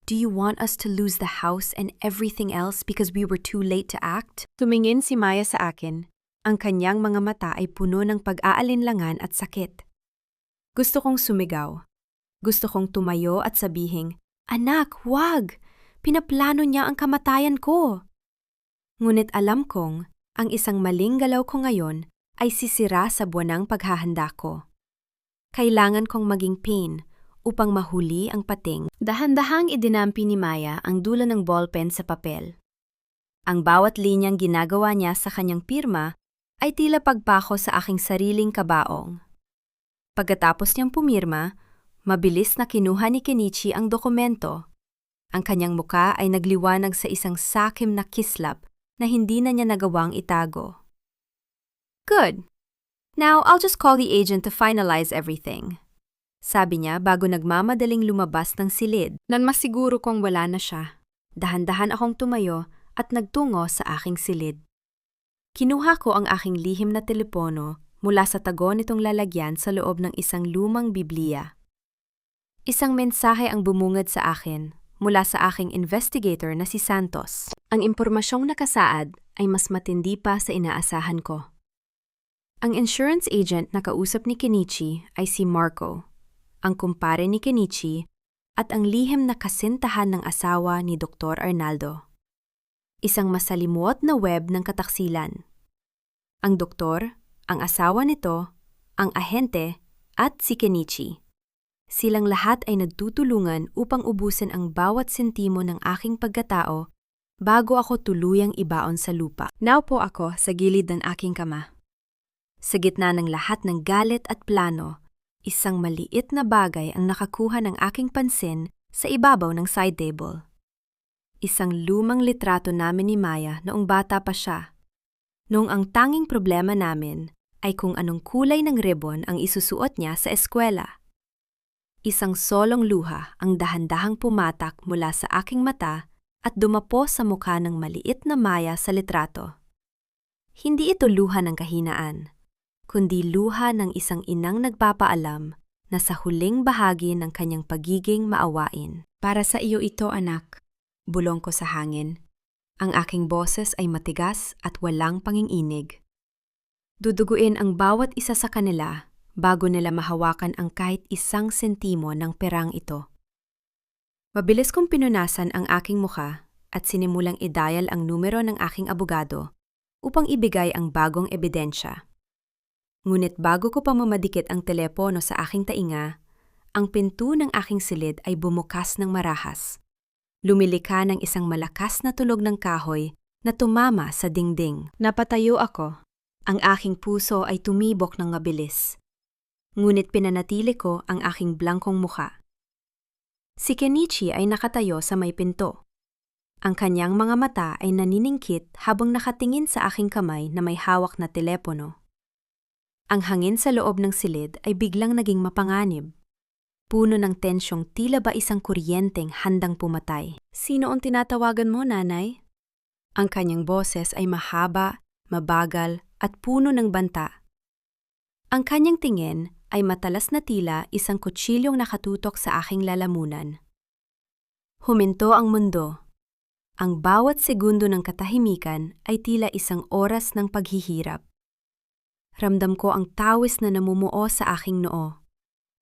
Do you want us to lose the house and everything else because we were too late to act? Tumingin si Maya sa akin. Ang kanyang mga mata ay puno ng pag-aalinlangan at sakit. Gusto kong sumigaw. Gusto kong tumayo at sabihing, "Anak, wag! Pinaplano niya ang kamatayan ko." Ngunit alam kong ang isang maling galaw ko ngayon ay sisira sa buwanang paghahanda ko. Kailangan kong maging pain upang mahuli ang pating. Dahan-dahang idinampi ni Maya ang dulo ng ballpen sa papel. Ang bawat linyang ginagawa niya sa kanyang pirma ay tila pagpako sa aking sariling kabaong. Pagkatapos niyang pumirma, mabilis na kinuha ni Kenichi ang dokumento. Ang kanyang muka ay nagliwanag sa isang sakim na kislap na hindi na niya nagawang itago. Good. Now I'll just call the agent to finalize everything. Sabi niya bago nagmamadaling lumabas ng silid. Nan masiguro kong wala na siya. Dahan-dahan akong tumayo at nagtungo sa aking silid. Kinuha ko ang aking lihim na telepono mula sa tago nitong lalagyan sa loob ng isang lumang Biblia. Isang mensahe ang bumungad sa akin mula sa aking investigator na si Santos. Ang impormasyong nakasaad ay mas matindi pa sa inaasahan ko. Ang insurance agent na kausap ni Kenichi ay si Marco, ang kumpare ni Kenichi at ang lihim na kasintahan ng asawa ni Dr. Arnaldo. Isang masalimuot na web ng kataksilan. Ang doktor, ang asawa nito, ang ahente at si Kenichi. Silang lahat ay nagtutulungan upang ubusin ang bawat sentimo ng aking pagkatao bago ako tuluyang ibaon sa lupa. Naupo ako sa gilid ng aking kama. Sa gitna ng lahat ng galit at plano, isang maliit na bagay ang nakakuha ng aking pansin sa ibabaw ng side table. Isang lumang litrato namin ni Maya noong bata pa siya. Noong ang tanging problema namin ay kung anong kulay ng ribbon ang isusuot niya sa eskwela. Isang solong luha ang dahan-dahang pumatak mula sa aking mata at dumapo sa mukha ng maliit na Maya sa litrato. Hindi ito luha ng kahinaan, kundi luha ng isang inang nagpapaalam na sa huling bahagi ng kanyang pagiging maawain. Para sa iyo ito, anak. Bulong ko sa hangin. Ang aking boses ay matigas at walang panginginig. Duduguin ang bawat isa sa kanila bago nila mahawakan ang kahit isang sentimo ng perang ito. Mabilis kong pinunasan ang aking mukha at sinimulang i-dial ang numero ng aking abogado upang ibigay ang bagong ebidensya. Ngunit bago ko pa mamadikit ang telepono sa aking tainga, ang pinto ng aking silid ay bumukas ng marahas. Lumilika ng isang malakas na tunog ng kahoy na tumama sa dingding. Napatayo ako. Ang aking puso ay tumibok ng mabilis. Ngunit pinanatili ko ang aking blangkong mukha. Si Kenichi ay nakatayo sa may pinto. Ang kanyang mga mata ay naniningkit habang nakatingin sa aking kamay na may hawak na telepono. Ang hangin sa loob ng silid ay biglang naging mapanganib. Puno ng tensyong tila ba isang kuryenteng handang pumatay. Sino ang tinatawagan mo, nanay? Ang kanyang boses ay mahaba, mabagal at puno ng banta. Ang kanyang tingin ay matalas na tila isang kutsilyong nakatutok sa aking lalamunan. Huminto ang mundo. Ang bawat segundo ng katahimikan ay tila isang oras ng paghihirap. Ramdam ko ang tawis na namumuo sa aking noo.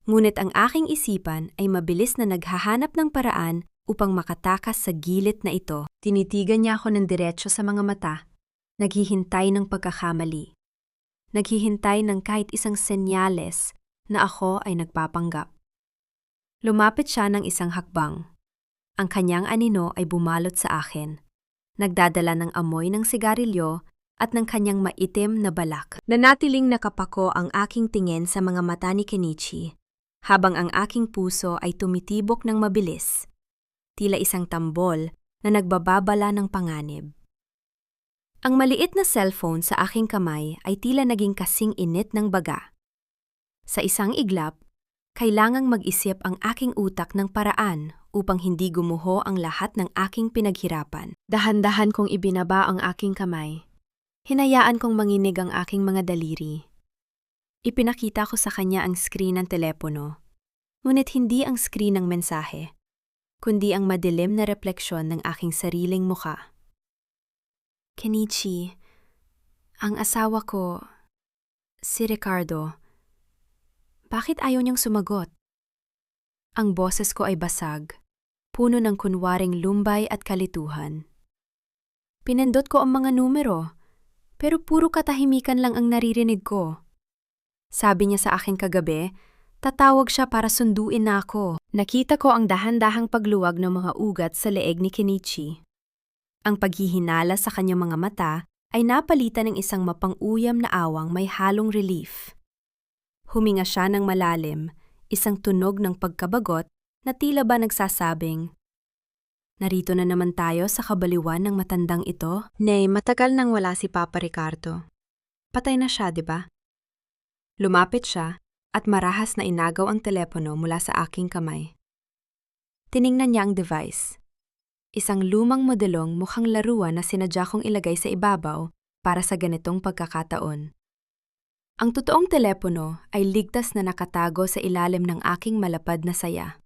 Ngunit ang aking isipan ay mabilis na naghahanap ng paraan upang makatakas sa gilit na ito. Tinitigan niya ako ng diretso sa mga mata, naghihintay ng pagkakamali. Naghihintay ng kahit isang senyales na ako ay nagpapanggap. Lumapit siya ng isang hakbang. Ang kanyang anino ay bumalot sa akin. Nagdadala ng amoy ng sigarilyo at ng kanyang maitim na balak. Nanatiling nakapako ang aking tingin sa mga mata ni Kenichi, habang ang aking puso ay tumitibok ng mabilis, tila isang tambol na nagbababala ng panganib. Ang maliit na cellphone sa aking kamay ay tila naging kasing init ng baga. Sa isang iglap, kailangang mag-isip ang aking utak ng paraan upang hindi gumuho ang lahat ng aking pinaghirapan. Dahan-dahan kong ibinaba ang aking kamay. Hinayaan kong manginig ang aking mga daliri. Ipinakita ko sa kanya ang screen ng telepono, ngunit hindi ang screen ng mensahe, kundi ang madilim na refleksyon ng aking sariling mukha. Kenichi, ang asawa ko, si Ricardo, bakit ayaw niyang sumagot? Ang boses ko ay basag, puno ng kunwaring lumbay at kalituhan. Pinindot ko ang mga numero, pero puro katahimikan lang ang naririnig ko. Sabi niya sa akin kagabi, tatawag siya para sunduin na ako. Nakita ko ang dahan-dahang pagluwag ng mga ugat sa leeg ni Kenichi. Ang paghihinala sa kanyang mga mata ay napalitan ng isang mapang-uyam na awang may halong relief. Huminga siya ng malalim, isang tunog ng pagkabagot na tila ba nagsasabing, "Narito na naman tayo sa kabaliwan ng matandang ito." Nay, matagal nang wala si Papa Ricardo. Patay na siya, di ba? Lumapit siya at marahas na inagaw ang telepono mula sa aking kamay. Tiningnan niya ang device. Isang lumang modelong mukhang laruan na sinadya kong ilagay sa ibabaw para sa ganitong pagkakataon. Ang totoong telepono ay ligtas na nakatago sa ilalim ng aking malapad na saya.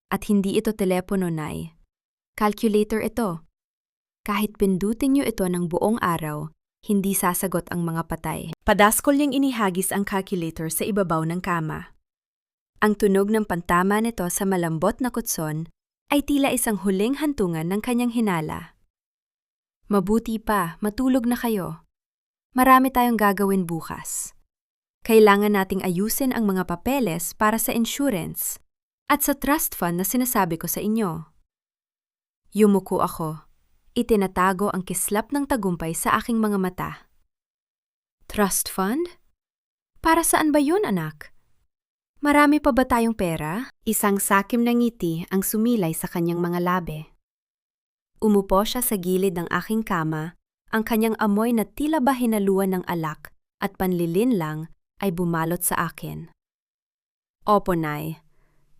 At hindi ito telepono, Nay. Calculator ito. Kahit pindutin niyo ito ng buong araw, hindi sasagot ang mga patay. Padaskol niyang inihagis ang calculator sa ibabaw ng kama. Ang tunog ng pantama nito sa malambot na kutson ay tila isang huling hantungan ng kanyang hinala. Mabuti pa, matulog na kayo. Marami tayong gagawin bukas. Kailangan nating ayusin ang mga papeles para sa insurance at sa trust fund na sinasabi ko sa inyo. Yumuko ako. Itinatago ang kislap ng tagumpay sa aking mga mata. Trust fund? Para saan ba yun, anak? Marami pa ba tayong pera? Isang sakim na ngiti ang sumilay sa kanyang mga labi. Umupo siya sa gilid ng aking kama, ang kanyang amoy na tila ba hinaluan ng alak at panlilin lang ay bumalot sa akin. Opo, Nay.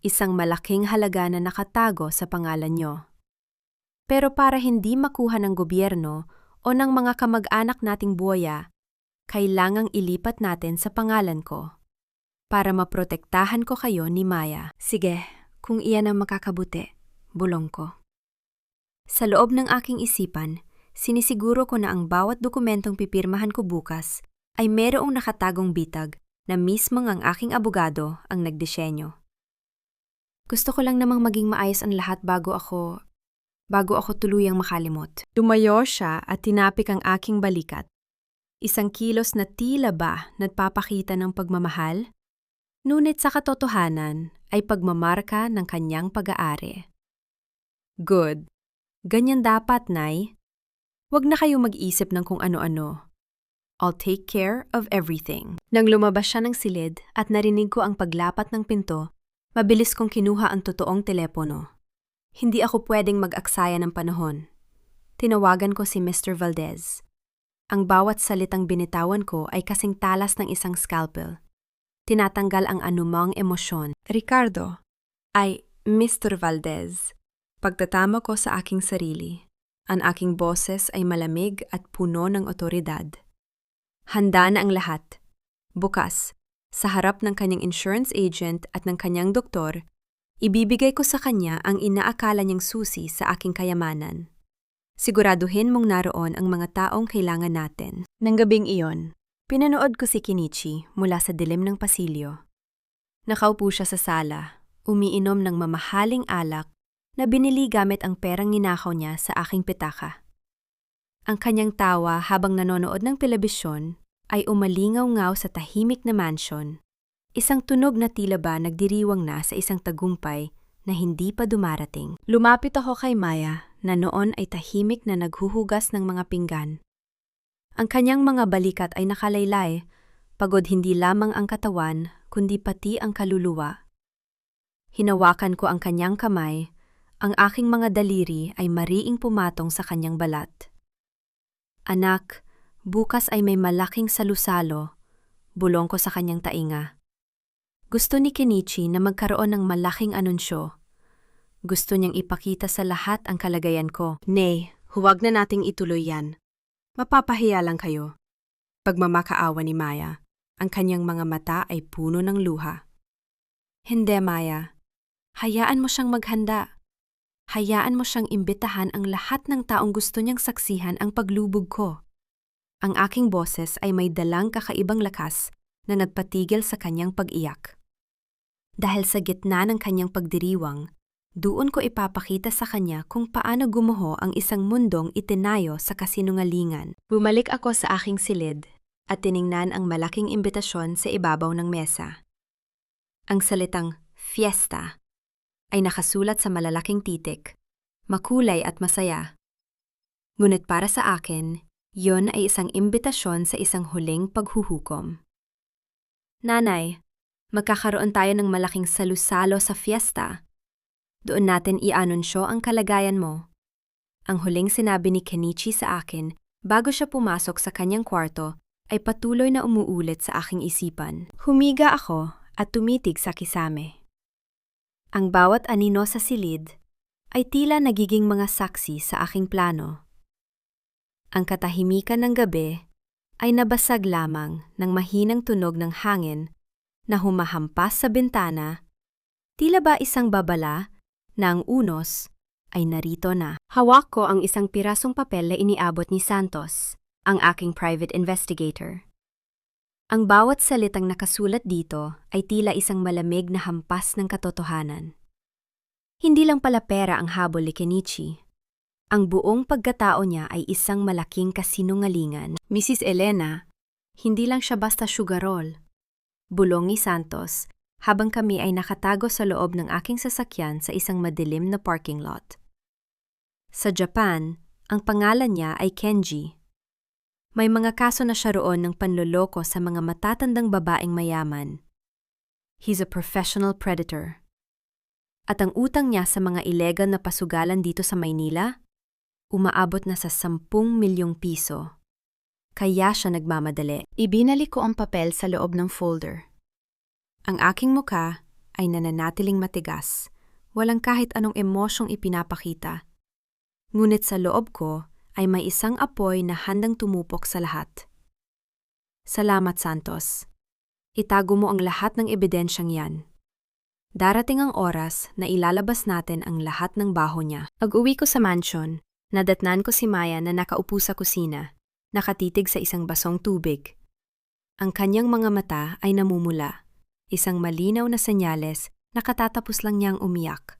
Isang malaking halaga na nakatago sa pangalan niyo. Pero para hindi makuha ng gobyerno o ng mga kamag-anak nating buwaya, kailangang ilipat natin sa pangalan ko. Para maprotektahan ko kayo ni Maya. Sige, kung iyan ang makakabuti, bulong ko. Sa loob ng aking isipan, sinisiguro ko na ang bawat dokumentong pipirmahan ko bukas ay merong nakatagong bitag na mismong ang aking abogado ang nagdisenyo. Gusto ko lang namang maging maayos ang lahat bago ako tuluyang makalimot. Tumayo siya at tinapik ang aking balikat. Isang kilos na tila ba nagpapakita ng pagmamahal, ngunit sa katotohanan ay pagmamarka ng kanyang pag-aari. Good. Ganyan dapat, Nay. Huwag na kayo mag-isip ng kung ano-ano. I'll take care of everything. Nang lumabas siya ng silid at narinig ko ang paglapat ng pinto, mabilis kong kinuha ang totoong telepono. Hindi ako pwedeng mag-aksaya ng panahon. Tinawagan ko si Mr. Valdez. Ang bawat salitang binitawan ko ay kasing talas ng isang scalpel. Tinatanggal ang anumang emosyon. Ricardo, ay Mr. Valdez. Pagtatama ko sa aking sarili. Ang aking boses ay malamig at puno ng otoridad. Handa na ang lahat. Bukas, sa harap ng kanyang insurance agent at ng kanyang doktor, ibibigay ko sa kanya ang inaakala niyang susi sa aking kayamanan. Siguraduhin mong naroon ang mga taong kailangan natin. Nang gabing iyon, pinanood ko si Kenichi mula sa dilim ng pasilyo. Nakaupo siya sa sala, umiinom ng mamahaling alak na binili gamit ang perang ninakaw niya sa aking pitaka. Ang kanyang tawa habang nanonood ng telebisyon ay umalingaw-ngaw sa tahimik na mansion, isang tunog na tila ba nagdiriwang na sa isang tagumpay na hindi pa dumarating. Lumapit ako kay Maya na noon ay tahimik na naghuhugas ng mga pinggan. Ang kanyang mga balikat ay nakalaylay, pagod hindi lamang ang katawan kundi pati ang kaluluwa. Hinawakan ko ang kanyang kamay, ang aking mga daliri ay mariing pumatong sa kanyang balat. Anak, bukas ay may malaking salusalo, bulong ko sa kanyang tainga. Gusto ni Kenichi na magkaroon ng malaking anunsyo. Gusto niyang ipakita sa lahat ang kalagayan ko. Nay, huwag na nating ituloy yan. Mapapahiya lang kayo. Pagmamakaawa ni Maya, ang kanyang mga mata ay puno ng luha. Hindi, Maya. Hayaan mo siyang maghanda. Hayaan mo siyang imbitahan ang lahat ng taong gusto niyang saksihan ang paglubog ko. Ang aking boses ay may dalang kakaibang lakas na nagpatigil sa kanyang pag-iyak. Dahil sa gitna ng kanyang pagdiriwang, doon ko ipapakita sa kanya kung paano gumuho ang isang mundong itinayo sa kasinungalingan. Bumalik ako sa aking silid at tiningnan ang malaking imbitasyon sa ibabaw ng mesa. Ang salitang fiesta ay nakasulat sa malalaking titik, makulay at masaya. Ngunit para sa akin, yon ay isang imbitasyon sa isang huling paghuhukom. Nanay, magkakaroon tayo ng malaking salusalo sa fiesta. Doon natin i-anunsyo ang kalagayan mo. Ang huling sinabi ni Kenichi sa akin bago siya pumasok sa kanyang kwarto ay patuloy na umuulit sa aking isipan. Humiga ako at tumitig sa kisame. Ang bawat anino sa silid ay tila nagiging mga saksi sa aking plano. Ang katahimikan ng gabi ay nabasag lamang ng mahinang tunog ng hangin na humahampas sa bintana, tila ba isang babala na ang unos ay narito na. Hawak ko ang isang pirasong papel na iniabot ni Santos, ang aking private investigator. Ang bawat salitang nakasulat dito ay tila isang malamig na hampas ng katotohanan. Hindi lang pala pera ang habol ni Kenichi. Ang buong pagkatao niya ay isang malaking kasinungalingan. Mrs. Elena, hindi lang siya basta sugarol. Bulong ni Santos habang kami ay nakatago sa loob ng aking sasakyan sa isang madilim na parking lot. Sa Japan, ang pangalan niya ay Kenji. May mga kaso na siya roon ng panloloko sa mga matatandang babaeng mayaman. He's a professional predator. At ang utang niya sa mga ilegal na pasugalan dito sa Maynila, umaabot na sa 10 milyong piso. Kaya siya nagmamadali. Ibinalik ko ang papel sa loob ng folder. Ang aking mukha ay nananatiling matigas, walang kahit anong emosyong ipinapakita. Ngunit sa loob ko ay may isang apoy na handang tumupok sa lahat. Salamat, Santos. Itago mo ang lahat ng ebidensyang yan. Darating ang oras na ilalabas natin ang lahat ng baho niya. Pag-uwi ko sa mansion, nadatnan ko si Maya na nakaupo sa kusina, nakatitig sa isang basong tubig. Ang kanyang mga mata ay namumula, isang malinaw na senyales na katatapos lang niyang umiyak.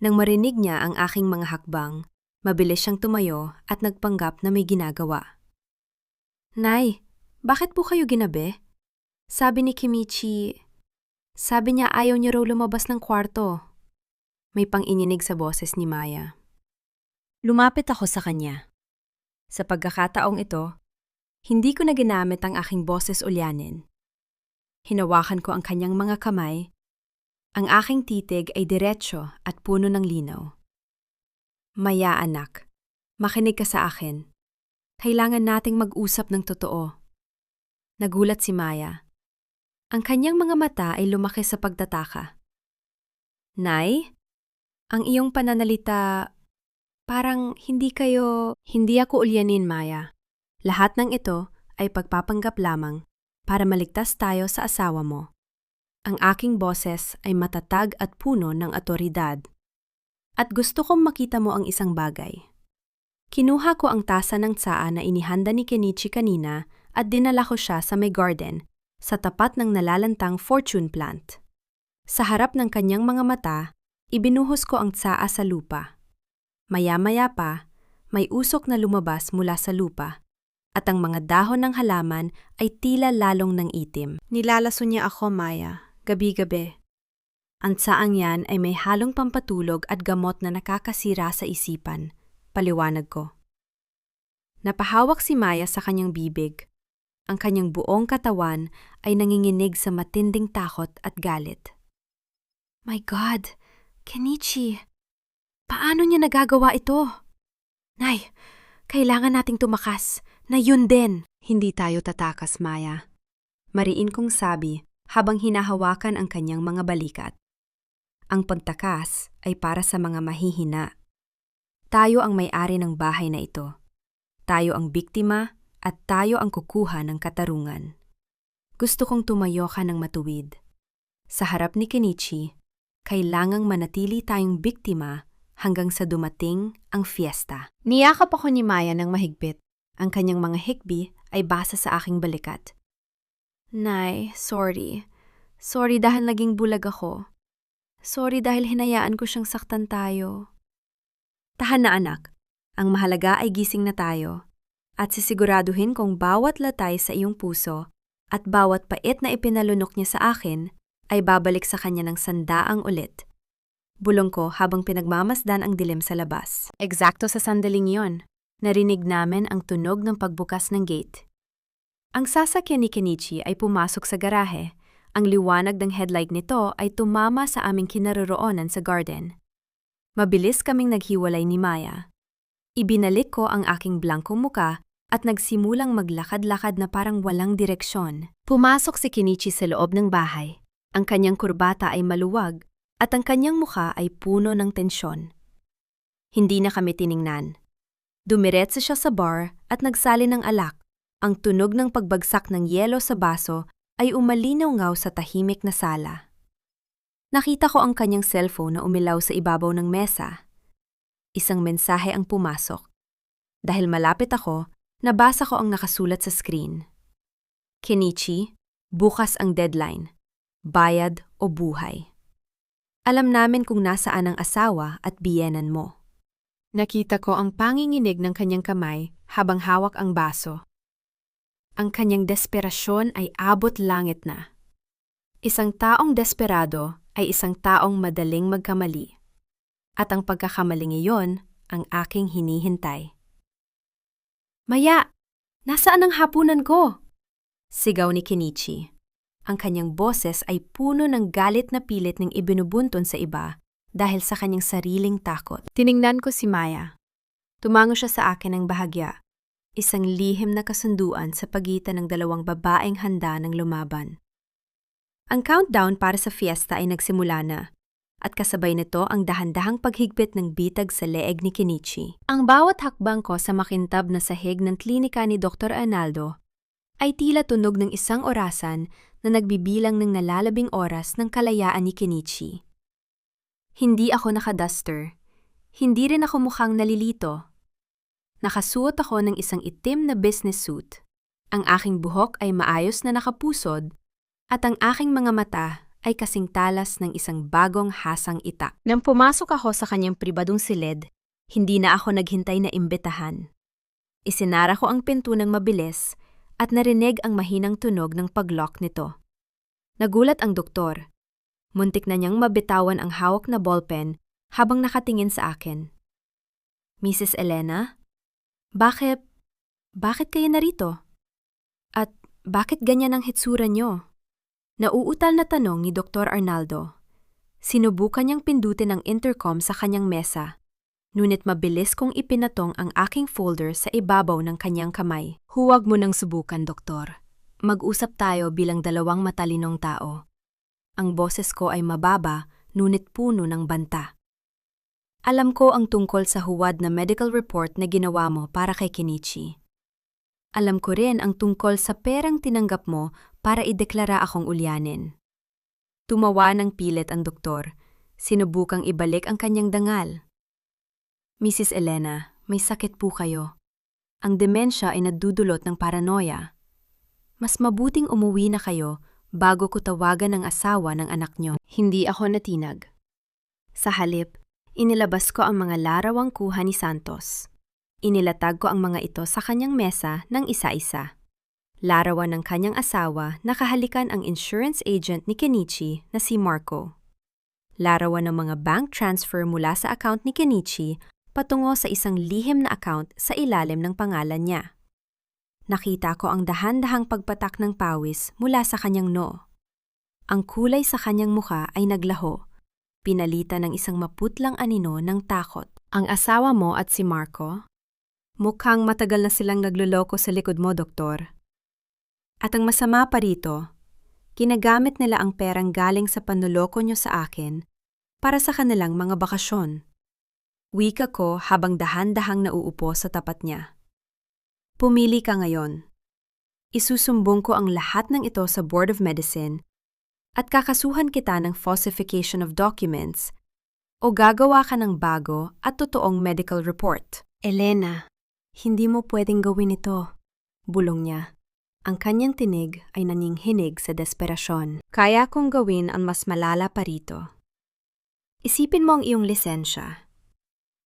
Nang marinig niya ang aking mga hakbang, mabilis siyang tumayo at nagpanggap na may ginagawa. Nay, bakit po kayo ginabi? Sabi ni Kenichi, sabi niya ayaw niya raw lumabas ng kwarto. May pang-ininig sa boses ni Maya. Lumapit ako sa kanya. Sa pagkakataong ito, hindi ko na ginamit ang aking boses ulyanin. Hinawakan ko ang kanyang mga kamay. Ang aking titig ay diretsyo at puno ng linaw. Maya, anak, makinig ka sa akin. Kailangan nating mag-usap ng totoo. Nagulat si Maya. Ang kanyang mga mata ay lumaki sa pagtataka. Nay, ang iyong pananalita, parang hindi ako ulyanin, Maya. Lahat ng ito ay pagpapanggap lamang para maligtas tayo sa asawa mo. Ang aking boses ay matatag at puno ng otoridad. At gusto kong makita mo ang isang bagay. Kinuha ko ang tasa ng tsaa na inihanda ni Kenichi kanina at dinala ko siya sa may garden sa tapat ng nalalantang fortune plant. Sa harap ng kanyang mga mata, ibinuhos ko ang tsaa sa lupa. Maya-maya pa, may usok na lumabas mula sa lupa, at ang mga dahon ng halaman ay tila lalong ng itim. Nilalaso niya ako, Maya, gabi-gabi. Ang tsaang yan ay may halong pampatulog at gamot na nakakasira sa isipan, paliwanag ko. Napahawak si Maya sa kanyang bibig. Ang kanyang buong katawan ay nanginginig sa matinding takot at galit. My God, Kenichi, paano niya nagagawa ito? Nay, kailangan nating tumakas, na yun din. Hindi tayo tatakas, Maya. Mariin kong sabi habang hinahawakan ang kanyang mga balikat. Ang pagtakas ay para sa mga mahihina. Tayo ang may-ari ng bahay na ito. Tayo ang biktima at tayo ang kukuha ng katarungan. Gusto kong tumayo ka ng matuwid. Sa harap ni Kenichi, kailangang manatili tayong biktima hanggang sa dumating ang fiesta. Niyakap ako ni Maya ng mahigpit. Ang kanyang mga hikbi ay basa sa aking balikat. Nay, sorry. Sorry dahil naging bulag ako. Sorry dahil hinayaan ko siyang saktan tayo. Tahan na, anak. Ang mahalaga ay gising na tayo. At sisiguraduhin kong bawat latay sa iyong puso at bawat pait na ipinalunok niya sa akin ay babalik sa kanya ng sandaang ulit. Bulong ko habang pinagmamasdan ang dilim sa labas. Eksakto sa sandaling yon. Narinig namin ang tunog ng pagbukas ng gate. Ang sasakyan ni Kenichi ay pumasok sa garahe. Ang liwanag ng headlight nito ay tumama sa aming kinaroroonan sa garden. Mabilis kaming naghiwalay ni Maya. Ibinalik ko ang aking blankong muka at nagsimulang maglakad-lakad na parang walang direksyon. Pumasok si Kenichi sa loob ng bahay. Ang kanyang kurbata ay maluwag at ang kanyang muka ay puno ng tensyon. Hindi na kami tiningnan. Dumiretso siya sa bar at nagsali ng alak. Ang tunog ng pagbagsak ng yelo sa baso ay umalinaw-ngaw sa tahimik na sala. Nakita ko ang kanyang cellphone na umilaw sa ibabaw ng mesa. Isang mensahe ang pumasok. Dahil malapit ako, nabasa ko ang nakasulat sa screen. Kenichi, bukas ang deadline. Bayad o buhay. Alam namin kung nasaan ang asawa at biyenan mo. Nakita ko ang panginginig ng kanyang kamay habang hawak ang baso. Ang kanyang desperasyon ay abot langit na. Isang taong desperado ay isang taong madaling magkamali. At ang pagkakamaling iyon ang aking hinihintay. Maya, nasaan ang hapunan ko? Sigaw ni Kenichi. Ang kanyang boses ay puno ng galit na pilit ng ibinubuntun sa iba dahil sa kanyang sariling takot. Tiningnan ko si Maya. Tumango siya sa akin ng bahagya. Isang lihim na kasunduan sa pagitan ng dalawang babaeng handa ng lumaban. Ang countdown para sa fiesta ay nagsimula na, at kasabay nito ang dahan-dahang paghigpit ng bitag sa leeg ni Kenichi. Ang bawat hakbang ko sa makintab na sahig ng klinika ni Dr. Arnaldo ay tila tunog ng isang orasan na nagbibilang ng nalalabing oras ng kalayaan ni Kenichi. Hindi ako nakaduster. Hindi rin ako mukhang nalilito. Nakasuot ako ng isang itim na business suit. Ang aking buhok ay maayos na nakapusod at ang aking mga mata ay kasing talas ng isang bagong hasang itak. Nang pumasok ako sa kanyang pribadong silid, hindi na ako naghintay na imbitahan. Isinara ko ang pinto ng mabilis at narinig ang mahinang tunog ng pag-lock nito. Nagulat ang doktor. Muntik na niyang mabitawan ang hawak na ballpen habang nakatingin sa akin. Mrs. Elena? Bakit kayo narito? At bakit ganyan ang hitsura niyo? Nauutal na tanong ni Dr. Arnaldo. Sinubukan niyang pindutin ang intercom sa kanyang mesa, ngunit mabilis kong ipinatong ang aking folder sa ibabaw ng kanyang kamay. Huwag mo nang subukan, doktor. Mag-usap tayo bilang dalawang matalinong tao. Ang boses ko ay mababa, ngunit puno ng banta. Alam ko ang tungkol sa huwad na medical report na ginawa mo para kay Kenichi. Alam ko rin ang tungkol sa perang tinanggap mo para ideklara akong ulyanin. Tumawa ng pilit ang doktor. Sinubukang ibalik ang kanyang dangal. Mrs. Elena, may sakit po kayo. Ang demensya ay nadudulot ng paranoia. Mas mabuting umuwi na kayo bago ko tawagan ang asawa ng anak niyo. Hindi ako natinag. Sa halip, inilabas ko ang mga larawang kuha ni Santos. Inilatag ko ang mga ito sa kanyang mesa ng isa-isa. Larawan ng kanyang asawa na kahalikan ang insurance agent ni Kenichi na si Marco. Larawan ng mga bank transfer mula sa account ni Kenichi patungo sa isang lihim na account sa ilalim ng pangalan niya. Nakita ko ang dahan-dahang pagpatak ng pawis mula sa kanyang noo. Ang kulay sa kanyang mukha ay naglaho, pinalitan ng isang maputlang anino ng takot. Ang asawa mo at si Marco? Mukhang matagal na silang nagluloko sa likod mo, doktor. At ang masama pa rito, ginagamit nila ang perang galing sa panloloko nyo sa akin para sa kanilang mga bakasyon. Wika ko habang dahan-dahang nauupo sa tapat niya. Pumili ka ngayon. Isusumbong ko ang lahat ng ito sa Board of Medicine at kakasuhan kita ng falsification of documents o gagawa ka ng bago at totoong medical report. Elena, hindi mo pwedeng gawin ito, bulong niya. Ang kanyang tinig ay naninghinig sa desperasyon. Kaya kong gawin ang mas malala pa rito. Isipin mo ang iyong lisensya.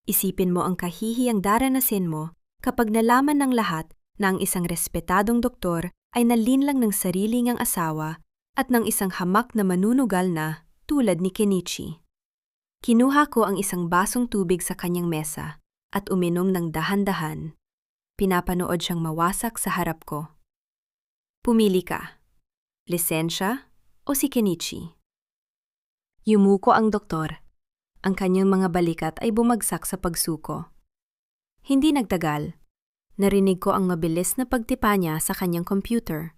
Isipin mo ang kahihiyang daranasin mo kapag nalaman ng lahat na ang isang respetadong doktor ay nalinlang ng sarili niyang asawa at ng isang hamak na manunugal na tulad ni Kenichi. Kinuha ko ang isang basong tubig sa kanyang mesa at uminom ng dahan-dahan. pinapanood siyang mawasak sa harap ko. Pumili ka. Lisensya o si Kenichi? Yumuko ang doktor. Ang kanyang mga balikat ay bumagsak sa pagsuko. Hindi nagtagal. Narinig ko ang mabilis na pagtipa niya sa kanyang computer.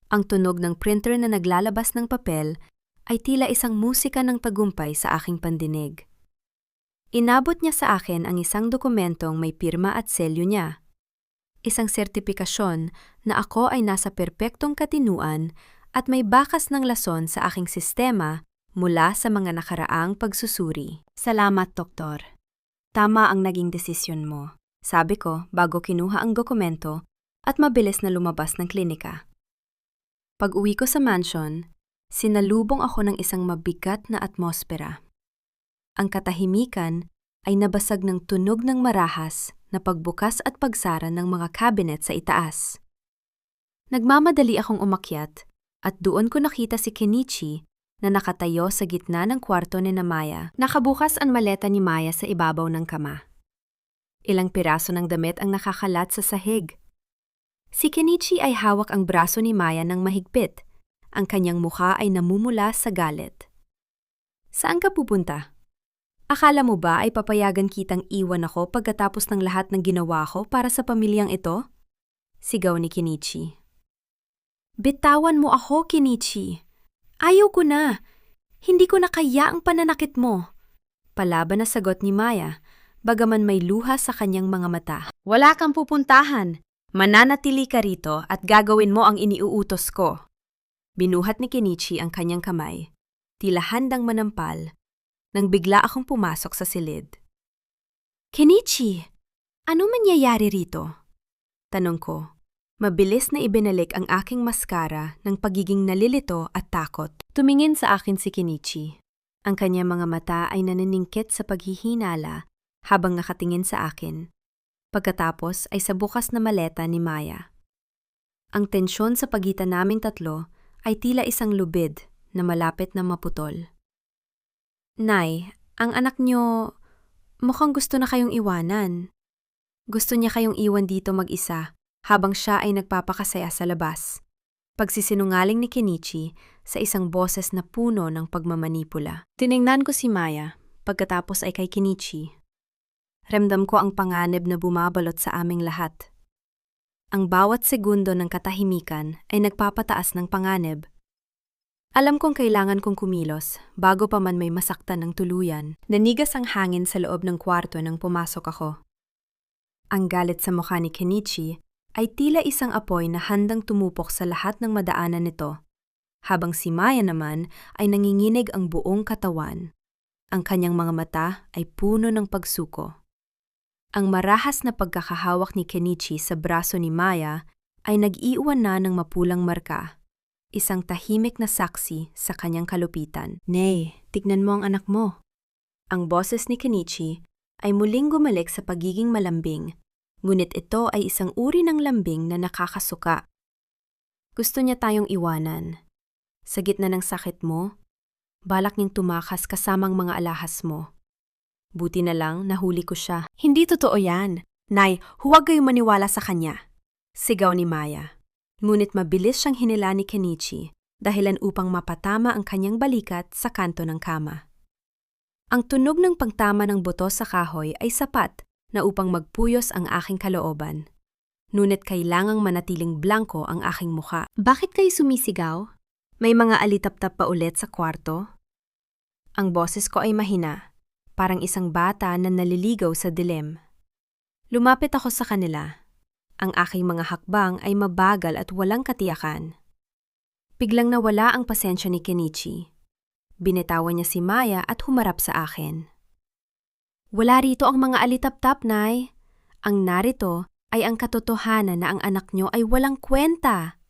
Ang tunog ng printer na naglalabas ng papel ay tila isang musika ng tagumpay sa aking pandinig. Inabot niya sa akin ang isang dokumentong may pirma at selyo niya. Isang sertipikasyon na ako ay nasa perpektong katinuan at may bakas ng lason sa aking sistema mula sa mga nakaraang pagsusuri. Salamat, Doktor. Tama ang naging desisyon mo, sabi ko bago kinuha ang dokumento at mabilis na lumabas ng klinika. Pag-uwi ko sa mansion, sinalubong ako ng isang mabigat na atmospera. Ang katahimikan ay nabasag ng tunog ng marahas na pagbukas at pagsara ng mga cabinet sa itaas. Nagmamadali akong umakyat at doon ko nakita si Kenichi na nakatayo sa gitna ng kwarto ni Maya. Nakabukas ang maleta ni Maya sa ibabaw ng kama. Ilang piraso ng damit ang nakakalat sa sahig. Si Kenichi ay hawak ang braso ni Maya ng mahigpit. Ang kanyang mukha ay namumula sa galit. Saan ka pupunta? Akala mo ba ay papayagan kitang iwan ako pagkatapos ng lahat ng ginawa ko para sa pamilyang ito? Sigaw ni Kenichi. Bitawan mo ako, Kenichi. Ayaw ko na. Hindi ko na kaya ang pananakit mo. Palaban na sagot ni Maya, bagaman may luha sa kanyang mga mata. Wala kang pupuntahan. Mananatili ka rito at gagawin mo ang iniuutos ko. Binuhat ni Kenichi ang kanyang kamay, tila handang manampal, nang bigla akong pumasok sa silid. Kenichi, ano mangyayari rito? Tanong ko. Mabilis na ibinalik ang aking maskara ng pagiging nalilito at takot. Tumingin sa akin si Kenichi. Ang kanyang mga mata ay naniningkit sa paghihinala habang nakatingin sa akin. Pagkatapos ay sa bukas na maleta ni Maya. Ang tensyon sa pagitan naming tatlo ay tila isang lubid na malapit na maputol. Nay, ang anak niyo mukhang gusto na kayong iwanan. Gusto niya kayong iwan dito mag-isa habang siya ay nagpapakasaya sa labas. Pagsisinungaling ni Kenichi sa isang boses na puno ng pagmamanipula. Tiningnan ko si Maya, pagkatapos ay kay Kenichi. Ramdam ko ang panganib na bumabalot sa aming lahat. Ang bawat segundo ng katahimikan ay nagpapataas ng panganib. Alam kong kailangan kong kumilos bago pa man may masaktan ng tuluyan. Nanigas ang hangin sa loob ng kwarto nang pumasok ako. Ang galit sa mukha ni Kenichi ay tila isang apoy na handang tumupok sa lahat ng madaanan nito, habang si Maya naman ay nanginginig ang buong katawan. Ang kanyang mga mata ay puno ng pagsuko. Ang marahas na pagkakahawak ni Kenichi sa braso ni Maya ay nag-iwan na ng mapulang marka. Isang tahimik na saksi sa kanyang kalupitan. Nay, tignan mo ang anak mo. Ang boses ni Kenichi ay muling gumalik sa pagiging malambing, ngunit ito ay isang uri ng lambing na nakakasuka. Gusto niya tayong iwanan. Sa gitna ng sakit mo, balak niyang tumakas kasamang mga alahas mo. Buti na lang nahuli ko siya. Hindi totoo yan. Nay, huwag kayong maniwala sa kanya. Sigaw ni Maya. Ngunit mabilis siyang hinila ni Kenichi dahilan upang mapatama ang kanyang balikat sa kanto ng kama. Ang tunog ng pagtama ng buto sa kahoy ay sapat na upang magpuyos ang aking kalooban. Ngunit kailangang manatiling blanko ang aking mukha. Bakit kayo sumisigaw? May mga alitap-tap pa ulit sa kwarto? Ang boses ko ay mahina, parang isang bata na naliligaw sa dilim. Lumapit ako sa kanila. Ang aking mga hakbang ay mabagal at walang katiyakan. Biglang nawala ang pasensya ni Kenichi. Binitawan niya si Maya at humarap sa akin. Wala rito ang mga alitap-tap, Nay. Ang narito ay ang katotohanan na ang anak niyo ay walang kwenta.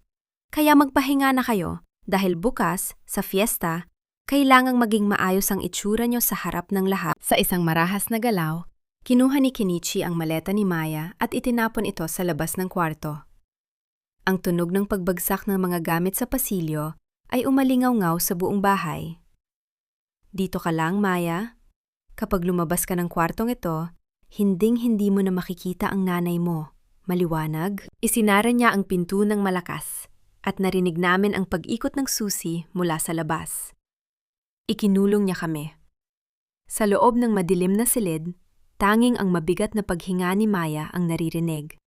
Kaya magpahinga na kayo dahil bukas, sa fiesta, kailangang maging maayos ang itsura niyo sa harap ng lahat. Sa isang marahas na galaw, kinuha ni Kenichi ang maleta ni Maya at itinapon ito sa labas ng kwarto. Ang tunog ng pagbagsak ng mga gamit sa pasilyo ay umalingaw-ngaw sa buong bahay. Dito ka lang, Maya. Kapag lumabas ka ng kwartong ito, hinding-hindi mo na makikita ang nanay mo, maliwanag. Isinara niya ang pinto ng malakas at narinig namin ang pag-ikot ng susi mula sa labas. Ikinulong niya kami. Sa loob ng madilim na silid, tanging ang mabigat na paghinga ni Maya ang naririnig.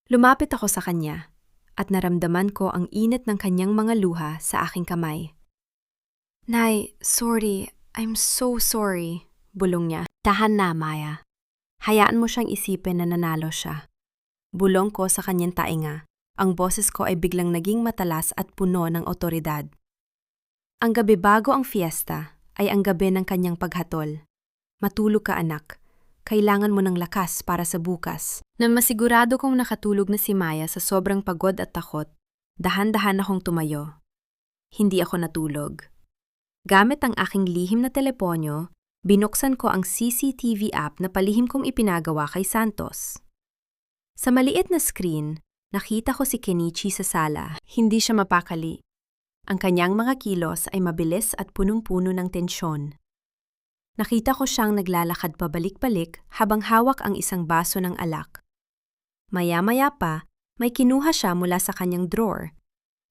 Lumapit ako sa kanya at naramdaman ko ang init ng kanyang mga luha sa aking kamay. "Nay, sorry. I'm so sorry," bulong niya. "Tahan na, Maya. Hayaan mo siyang isipin na nanalo siya." Bulong ko sa kanyang tainga. Ang boses ko ay biglang naging matalas at puno ng otoridad. Ang gabi bago ang fiesta ay ang gabi ng kanyang paghatol. "Matulog ka, anak. Kailangan mo ng lakas para sa bukas." Nang masigurado kong nakatulog na si Maya sa sobrang pagod at takot, dahan-dahan akong tumayo. Hindi ako natulog. Gamit ang aking lihim na teleponyo, binuksan ko ang CCTV app na palihim kong ipinagawa kay Santos. Sa maliit na screen, nakita ko si Kenichi sa sala. Hindi siya mapakali. Ang kanyang mga kilos ay mabilis at punong-puno ng tensyon. Nakita ko siyang naglalakad pabalik-balik habang hawak ang isang baso ng alak. Maya-maya pa, may kinuha siya mula sa kanyang drawer,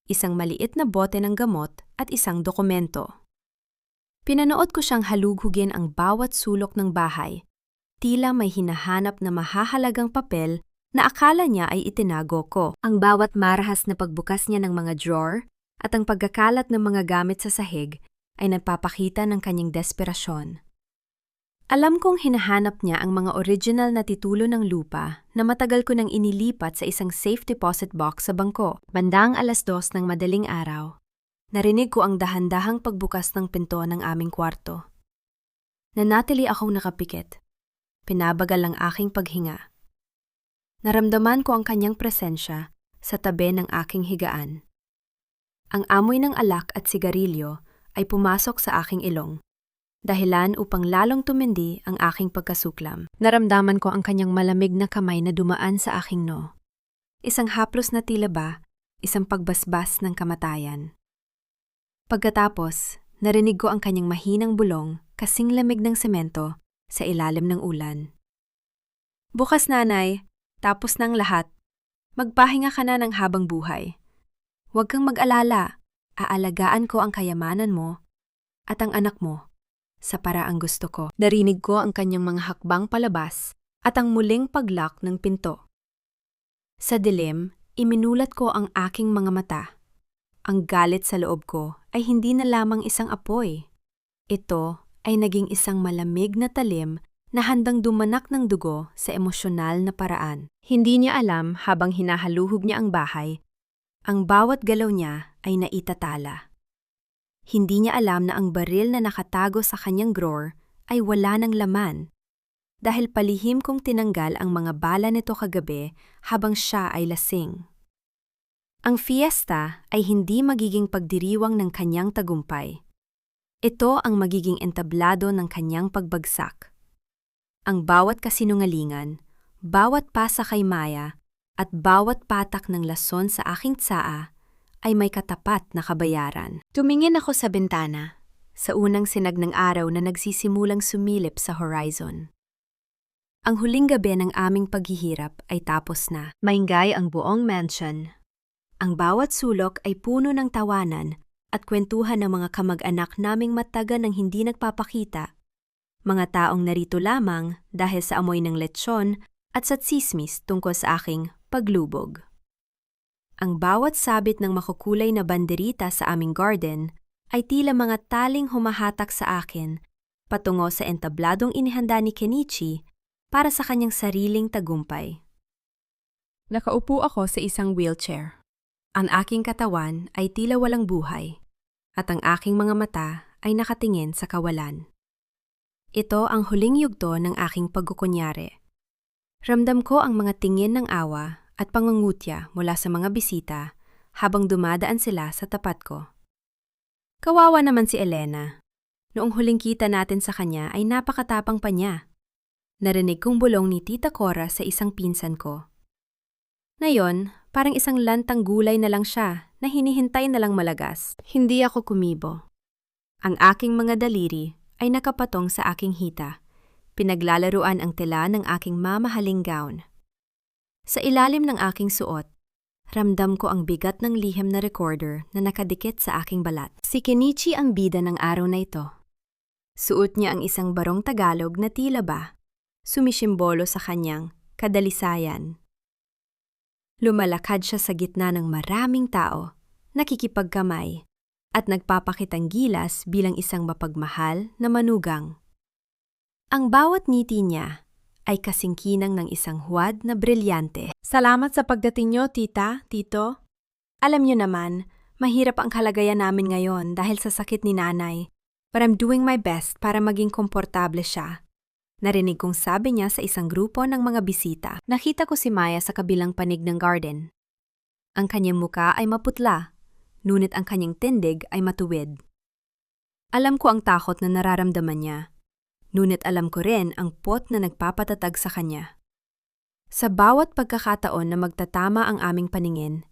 isang maliit na bote ng gamot at isang dokumento. Pinanood ko siyang halughugin ang bawat sulok ng bahay. Tila may hinahanap na mahahalagang papel na akala niya ay itinago ko. Ang bawat marahas na pagbukas niya ng mga drawer at ang pagkakalat ng mga gamit sa sahig ay nagpapakita ng kanyang desperasyon. Alam kong hinahanap niya ang mga original na titulo ng lupa na matagal ko nang inilipat sa isang safe deposit box sa bangko. Bandang 2:00 ng madaling araw, narinig ko ang dahan-dahang pagbukas ng pinto ng aming kwarto. Nanatili akong nakapikit. Pinabagal ang aking paghinga. Naramdaman ko ang kanyang presensya sa tabi ng aking higaan. Ang amoy ng alak at sigarilyo ay pumasok sa aking ilong, dahilan upang lalong tumindi ang aking pagkasuklam. Naramdaman ko ang kanyang malamig na kamay na dumaan sa aking noo. Isang haplos na tila ba, isang pagbasbas ng kamatayan. Pagkatapos, narinig ko ang kanyang mahinang bulong kasing lamig ng semento sa ilalim ng ulan. "Bukas, nanay. Tapos ng lahat. Magpahinga ka na ng habang buhay. Huwag kang mag-alala. Aalagaan ko ang kayamanan mo at ang anak mo sa paraang gusto ko." Narinig ko ang kanyang mga hakbang palabas at ang muling paglock ng pinto. Sa dilim, iminulat ko ang aking mga mata. Ang galit sa loob ko ay hindi na lamang isang apoy. Ito ay naging isang malamig na talim na handang dumanak ng dugo sa emosyonal na paraan. Hindi niya alam habang hinahaluhog niya ang bahay, ang bawat galaw niya ay naitatala. Hindi niya alam na ang baril na nakatago sa kanyang drawer ay wala ng laman, dahil palihim kong tinanggal ang mga bala nito kagabi habang siya ay lasing. Ang fiesta ay hindi magiging pagdiriwang ng kanyang tagumpay. Ito ang magiging entablado ng kanyang pagbagsak. Ang bawat kasinungalingan, bawat pasa kay Maya, at bawat patak ng lason sa aking tsaa ay may katapat na kabayaran. Tumingin ako sa bintana, sa unang sinag ng araw na nagsisimulang sumilip sa horizon. Ang huling gabi ng aming paghihirap ay tapos na. Maingay ang buong mansion. Ang bawat sulok ay puno ng tawanan at kwentuhan ng mga kamag-anak naming matagal nang hindi nagpapakita. Mga taong narito lamang dahil sa amoy ng lechon at sa tsismis tungkol sa aking paglubog. Ang bawat sabit ng makukulay na banderita sa aming garden ay tila mga taling humahatak sa akin patungo sa entabladong inihanda ni Kenichi para sa kanyang sariling tagumpay. Nakaupo ako sa isang wheelchair. Ang aking katawan ay tila walang buhay at ang aking mga mata ay nakatingin sa kawalan. Ito ang huling yugto ng aking pagkukunyari. Ramdam ko ang mga tingin ng awa at pangungutya mula sa mga bisita habang dumadaan sila sa tapat ko. Kawawa naman si Elena. Noong huling kita natin sa kanya ay napakatapang pa niya. Narinig kong bulong ni Tita Cora sa isang pinsan ko. Ngayon, parang isang lantang gulay na lang siya na hinihintay na lang malagas. Hindi ako kumibo. Ang aking mga daliri ay nakapatong sa aking hita. Pinaglalaruan ang tela ng aking mamahaling gown. Sa ilalim ng aking suot, ramdam ko ang bigat ng lihim na recorder na nakadikit sa aking balat. Si Kenichi ang bida ng araw na ito. Suot niya ang isang barong Tagalog na tila ba sumisimbolo sa kanyang kadalisayan. Lumalakad siya sa gitna ng maraming tao, nakikipagkamay, at nagpapakitang gilas bilang isang mapagmahal na manugang. Ang bawat ngiti niya ay kasingkinang ng isang huwad na brilyante. Salamat sa pagdating niyo, tita, tito. Alam niyo naman, mahirap ang kalagayan namin ngayon dahil sa sakit ni nanay. But I'm doing my best para maging komportable siya. Narinig kong sabi niya sa isang grupo ng mga bisita. Nakita ko si Maya sa kabilang panig ng garden. Ang kanyang muka ay maputla, ngunit ang kanyang tindig ay matuwid. Alam ko ang takot na nararamdaman niya. Ngunit alam ko rin ang pot na nagpapatatag sa kanya. Sa bawat pagkakataon na magtatama ang aming paningin,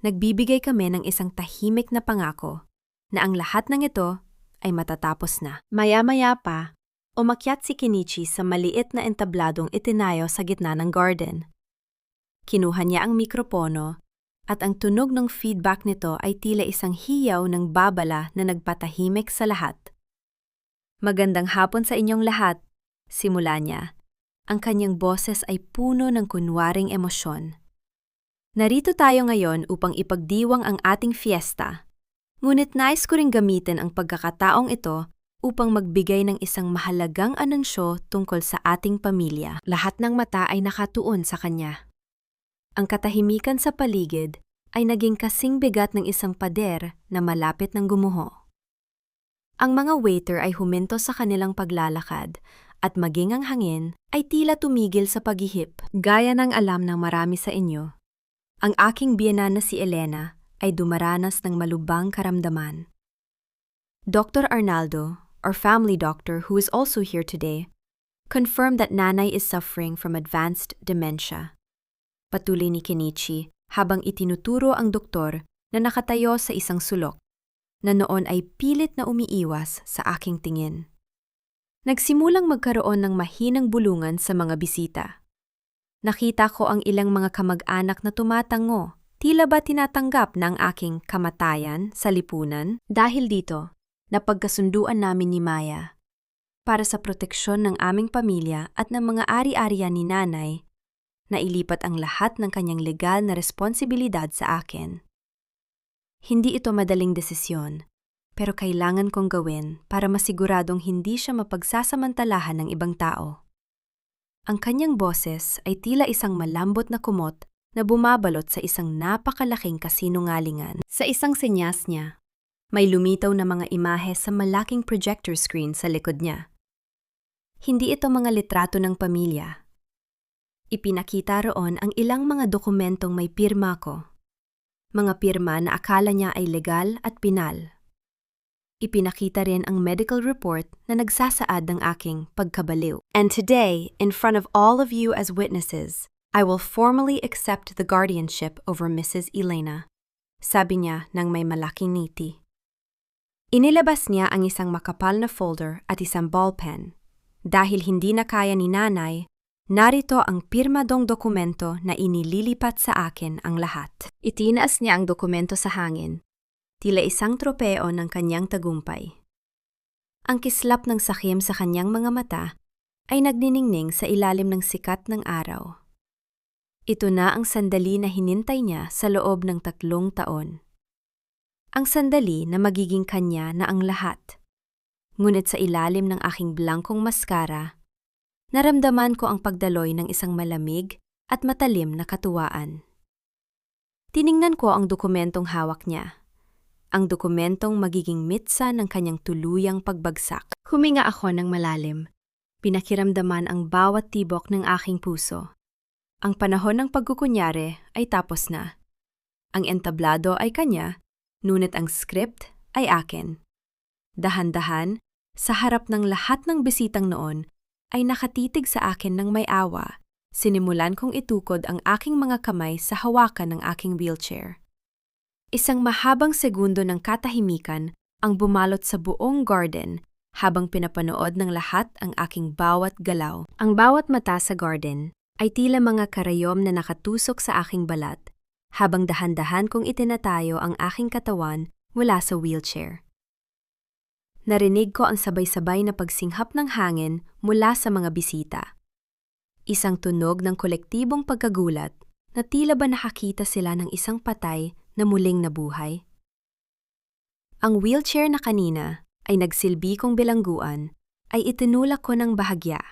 nagbibigay kami ng isang tahimik na pangako na ang lahat ng ito ay matatapos na. Maya-maya pa, umakyat si Kenichi sa maliit na entabladong itinayo sa gitna ng garden. Kinuha niya ang mikropono at ang tunog ng feedback nito ay tila isang hiyaw ng babala na nagpatahimik sa lahat. Magandang hapon sa inyong lahat, simula niya. Ang kanyang boses ay puno ng kunwaring emosyon. Narito tayo ngayon upang ipagdiwang ang ating fiesta. Ngunit nais ko ring gamitin ang pagkakataong ito upang magbigay ng isang mahalagang anunsyo tungkol sa ating pamilya. Lahat ng mata ay nakatuon sa kanya. Ang katahimikan sa paligid ay naging kasing bigat ng isang pader na malapit ng gumuho. Ang mga waiter ay huminto sa kanilang paglalakad at maging ang hangin ay tila tumigil sa paghihip. Gaya ng alam ng marami sa inyo, ang aking biyenan na si Elena ay dumaranas ng malubhang karamdaman. Dr. Arnaldo, our family doctor who is also here today, confirmed that nanay is suffering from advanced dementia. Patuloy ni Kenichi habang itinuturo ang doktor na nakatayo sa isang sulok na noon ay pilit na umiiwas sa aking tingin. Nagsimulang magkaroon ng mahinang bulungan sa mga bisita. Nakita ko ang ilang mga kamag-anak na tumatango, tila ba tinatanggap ng aking kamatayan sa lipunan. Dahil dito, napagkasunduan namin ni Maya. Para sa proteksyon ng aming pamilya at ng mga ari-arian ni nanay, na ilipat ang lahat ng kanyang legal na responsibilidad sa akin. Hindi ito madaling desisyon, pero kailangan kong gawin para masiguradong hindi siya mapagsasamantalahan ng ibang tao. Ang kanyang boses ay tila isang malambot na kumot na bumabalot sa isang napakalaking kasinungalingan. Sa isang senyas niya, may lumitaw na mga imahe sa malaking projector screen sa likod niya. Hindi ito mga litrato ng pamilya. Ipinakita roon ang ilang mga dokumentong may pirma ko. Mga pirma na akala niya ay legal at pinal. Ipinakita rin ang medical report na nagsasaad ng aking pagkabaliw. And today, in front of all of you as witnesses, I will formally accept the guardianship over Mrs. Elena, sabi niya nang may malaking ngiti. Inilabas niya ang isang makapal na folder at isang ballpen. Dahil hindi na kaya ni nanay, narito ang pirmadong dokumento na inililipat sa akin ang lahat. Itinaas niya ang dokumento sa hangin, tila isang tropeo ng kanyang tagumpay. Ang kislap ng sakim sa kanyang mga mata ay nagniningning sa ilalim ng sikat ng araw. Ito na ang sandali na hinintay niya sa loob ng 3 taon. Ang sandali na magiging kanya na ang lahat. Ngunit sa ilalim ng aking blankong maskara, naramdaman ko ang pagdaloy ng isang malamig at matalim na katuwaan. Tiningnan ko ang dokumentong hawak niya. Ang dokumentong magiging mitsa ng kanyang tuluyang pagbagsak. Huminga ako ng malalim. Pinakiramdaman ang bawat tibok ng aking puso. Ang panahon ng pagkukunyari ay tapos na. Ang entablado ay kanya, ngunit ang script ay akin. Dahan-dahan, sa harap ng lahat ng bisitang noon, ay nakatitig sa akin ng may awa. Sinimulan kong itukod ang aking mga kamay sa hawakan ng aking wheelchair. Isang mahabang segundo ng katahimikan ang bumalot sa buong garden habang pinapanood ng lahat ang aking bawat galaw. Ang bawat mata sa garden ay tila mga karayom na nakatusok sa aking balat habang dahan-dahan kong itinatayo ang aking katawan mula sa wheelchair. Narinig ko ang sabay-sabay na pagsinghap ng hangin mula sa mga bisita. Isang tunog ng kolektibong pagkagulat na tila ba nakakita sila ng isang patay na muling nabuhay. Ang wheelchair na kanina ay nagsilbi kong bilangguan ay itinulak ko ng bahagya,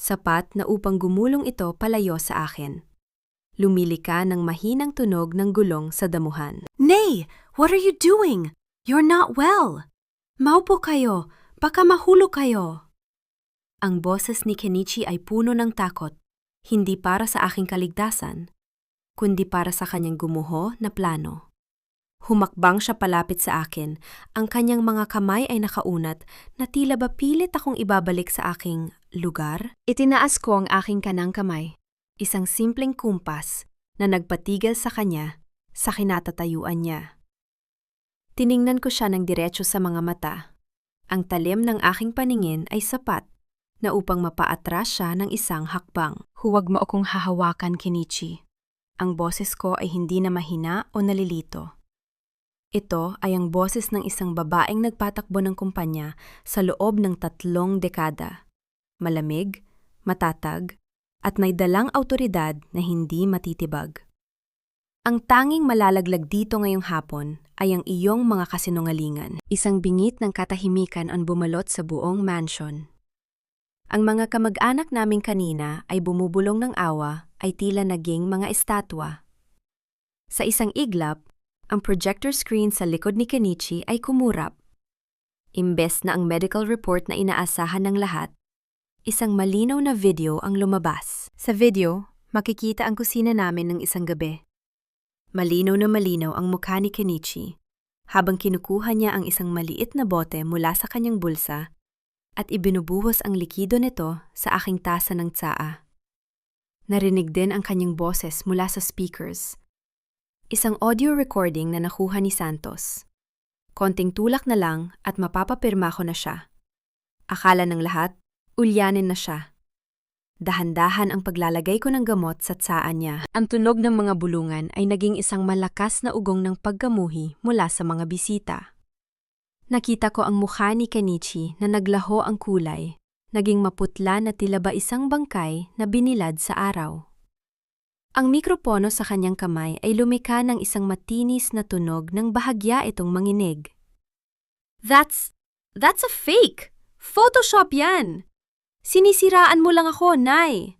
sapat na upang gumulong ito palayo sa akin. Lumilika ng mahinang tunog ng gulong sa damuhan. "Nay! What are you doing? You're not well! Maupo kayo! Baka mahulog kayo!" Ang boses ni Kenichi ay puno ng takot, hindi para sa aking kaligtasan, kundi para sa kanyang gumuho na plano. Humakbang siya palapit sa akin, ang kanyang mga kamay ay nakaunat na tila ba pilit akong ibabalik sa aking lugar. Itinaas ko ang aking kanang kamay, isang simpleng kumpas na nagpatigil sa kanya sa kinatatayuan niya. Tiningnan ko siya ng diretso sa mga mata. Ang talim ng aking paningin ay sapat na upang mapaatras siya ng isang hakbang. "Huwag mo akong hahawakan, Kenichi." Ang boses ko ay hindi na mahina o nalilito. Ito ay ang boses ng isang babaeng nagpatakbo ng kumpanya sa loob ng 3 dekada. Malamig, matatag, at may dalang awtoridad na hindi matitibag. Ang tanging malalaglag dito ngayong hapon ay ang iyong mga kasinungalingan. Isang bingit ng katahimikan ang bumalot sa buong mansion. Ang mga kamag-anak naming kanina ay bumubulong ng awa ay tila naging mga estatwa. Sa isang iglap, ang projector screen sa likod ni Kenichi ay kumurap. Imbes na ang medical report na inaasahan ng lahat, isang malinaw na video ang lumabas. Sa video, makikita ang kusina namin ng isang gabi. Malinaw na malinaw ang mukha ni Kenichi habang kinukuha niya ang isang maliit na bote mula sa kanyang bulsa at ibinubuhos ang likido nito sa aking tasa ng tsaa. Narinig din ang kanyang boses mula sa speakers. Isang audio recording na nakuha ni Santos. Konting tulak na lang at mapapapirma ko na siya. Akala ng lahat, ulyanin na siya. Dahan-dahan ang paglalagay ko ng gamot sa tsaan niya. Ang tunog ng mga bulungan ay naging isang malakas na ugong ng paggamuhi mula sa mga bisita. Nakita ko ang mukha ni Kenichi na naglaho ang kulay, naging maputla na tila ba isang bangkay na binilad sa araw. Ang mikropono sa kanyang kamay ay lumika ng isang matinis na tunog ng bahagya itong manginig. That's a fake! Photoshop yan! Sinisiraan mo lang ako, Nay!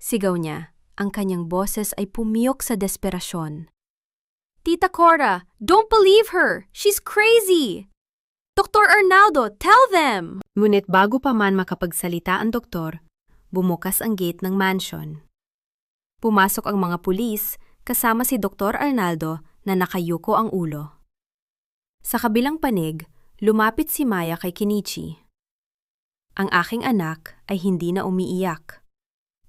Sigaw niya, ang kanyang boses ay pumiyok sa desperasyon. Tita Cora, don't believe her! She's crazy! Dr. Arnaldo, tell them! Ngunit bago pa man makapagsalita ang doktor, bumukas ang gate ng mansion. Pumasok ang mga pulis kasama si Dr. Arnaldo na nakayuko ang ulo. Sa kabilang panig, lumapit si Maya kay Kenichi. Ang aking anak ay hindi na umiiyak.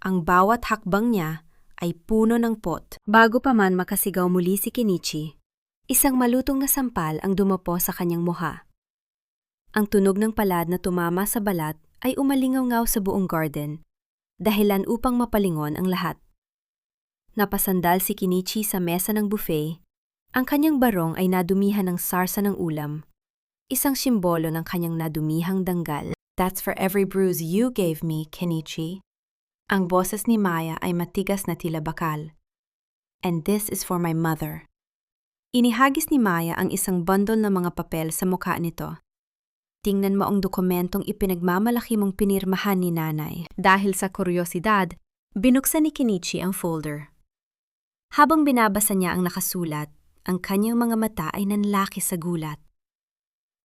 Ang bawat hakbang niya ay puno ng pot. Bago pa man makasigaw muli si Kenichi, isang malutong na sampal ang dumapo sa kanyang mukha. Ang tunog ng palad na tumama sa balat ay umalingaw-ngaw sa buong garden, dahilan upang mapalingon ang lahat. Napasandal si Kenichi sa mesa ng buffet. Ang kanyang barong ay nadumihan ng sarsa ng ulam, isang simbolo ng kanyang nadumihang danggal. That's for every bruise you gave me, Kenichi. Ang boses ni Maya ay matigas na tila bakal. And this is for my mother. Inihagis ni Maya ang isang bundle ng mga papel sa mukha nito. Tingnan mo ang dokumentong ipinagmamalaki mong pinirmahan ni nanay. Dahil sa kuryosidad, binuksan ni Kenichi ang folder. Habang binabasa niya ang nakasulat, ang kanyang mga mata ay nanlaki sa gulat.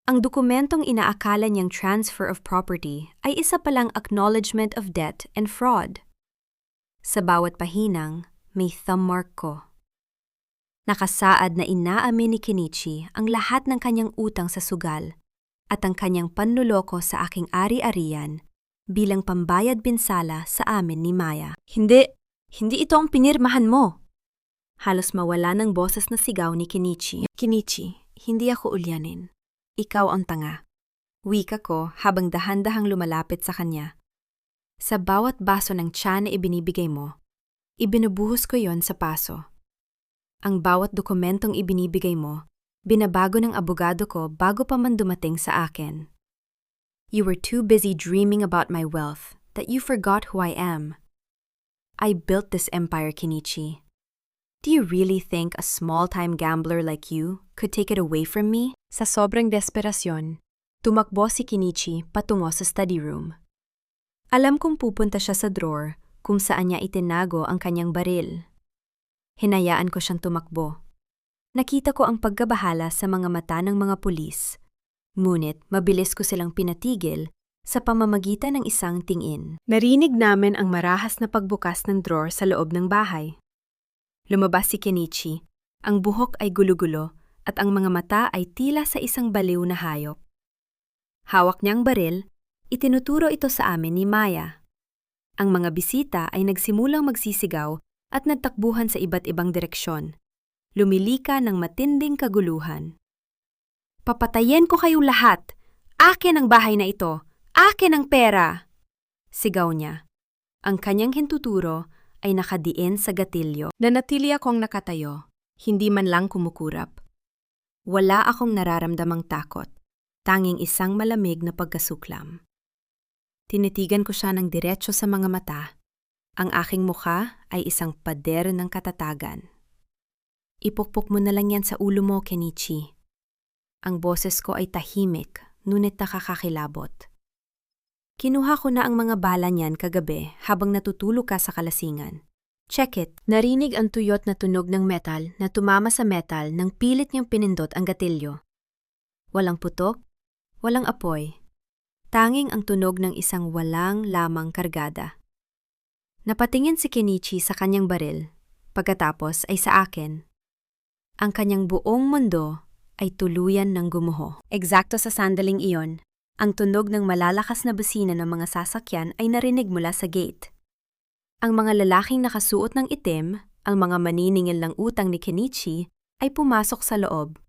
Ang dokumentong inaakala niyang transfer of property ay isa palang acknowledgement of debt and fraud. Sa bawat pahinang, may thumbmark ko. Nakasaad na inaamin ni Kenichi ang lahat ng kanyang utang sa sugal at ang kanyang panluloko sa aking ari-arian bilang pambayad pinsala sa amin ni Maya. Hindi ito ang pinirmahan mo! Halos mawala ng boses na sigaw ni Kenichi. Kenichi, hindi ako ulyanin. Ikaw ang tanga. Wika ko habang dahan-dahang lumalapit sa kanya. Sa bawat baso ng tiyan na ibinibigay mo, ibinubuhos ko yon sa paso. Ang bawat dokumentong ibinibigay mo, binabago ng abogado ko bago pa man dumating sa akin. You were too busy dreaming about my wealth that you forgot who I am. I built this empire, Kenichi. Do you really think a small-time gambler like you could take it away from me? Sa sobrang desperasyon, tumakbo si Kenichi patungo sa study room. Alam kong pupunta siya sa drawer kung saan niya itinago ang kanyang baril. Hinayaan ko siyang tumakbo. Nakita ko ang pagkabahala sa mga mata ng mga pulis, ngunit mabilis ko silang pinatigil sa pamamagitan ng isang tingin. Narinig namin ang marahas na pagbukas ng drawer sa loob ng bahay. Lumabas si Kenichi, ang buhok ay gulo-gulo at ang mga mata ay tila sa isang baliw na hayop. Hawak niyang baril, itinuturo ito sa amin ni Maya. Ang mga bisita ay nagsimulang magsisigaw at nagtakbuhan sa iba't ibang direksyon. Lumilika ng matinding kaguluhan. Papatayin ko kayo lahat! Akin ang bahay na ito! Akin ang pera! Sigaw niya. Ang kanyang hintuturo ay nakadiin sa gatilyo. Nanatili akong nakatayo, hindi man lang kumukurap. Wala akong nararamdamang takot, tanging isang malamig na pagkasuklam. Tinitigan ko siya ng diretso sa mga mata. Ang aking mukha ay isang pader ng katatagan. Ipukpok mo na lang yan sa ulo mo, Kenichi. Ang boses ko ay tahimik, ngunit nakakakilabot. Kinuha ko na ang mga bala niyan kagabi habang natutulog ka sa kalasingan. Check it. Narinig ang tuyot na tunog ng metal na tumama sa metal nang pilit niyang pinindot ang gatilyo. Walang putok, walang apoy. Tanging ang tunog ng isang walang lamang kargada. Napatingin si Kenichi sa kanyang baril, pagkatapos ay sa akin. Ang kanyang buong mundo ay tuluyan ng gumuho. Eksakto sa sandaling iyon, ang tunog ng malalakas na busina ng mga sasakyan ay narinig mula sa gate. Ang mga lalaking nakasuot ng itim, ang mga maniningil ng utang ni Kenichi, ay pumasok sa loob.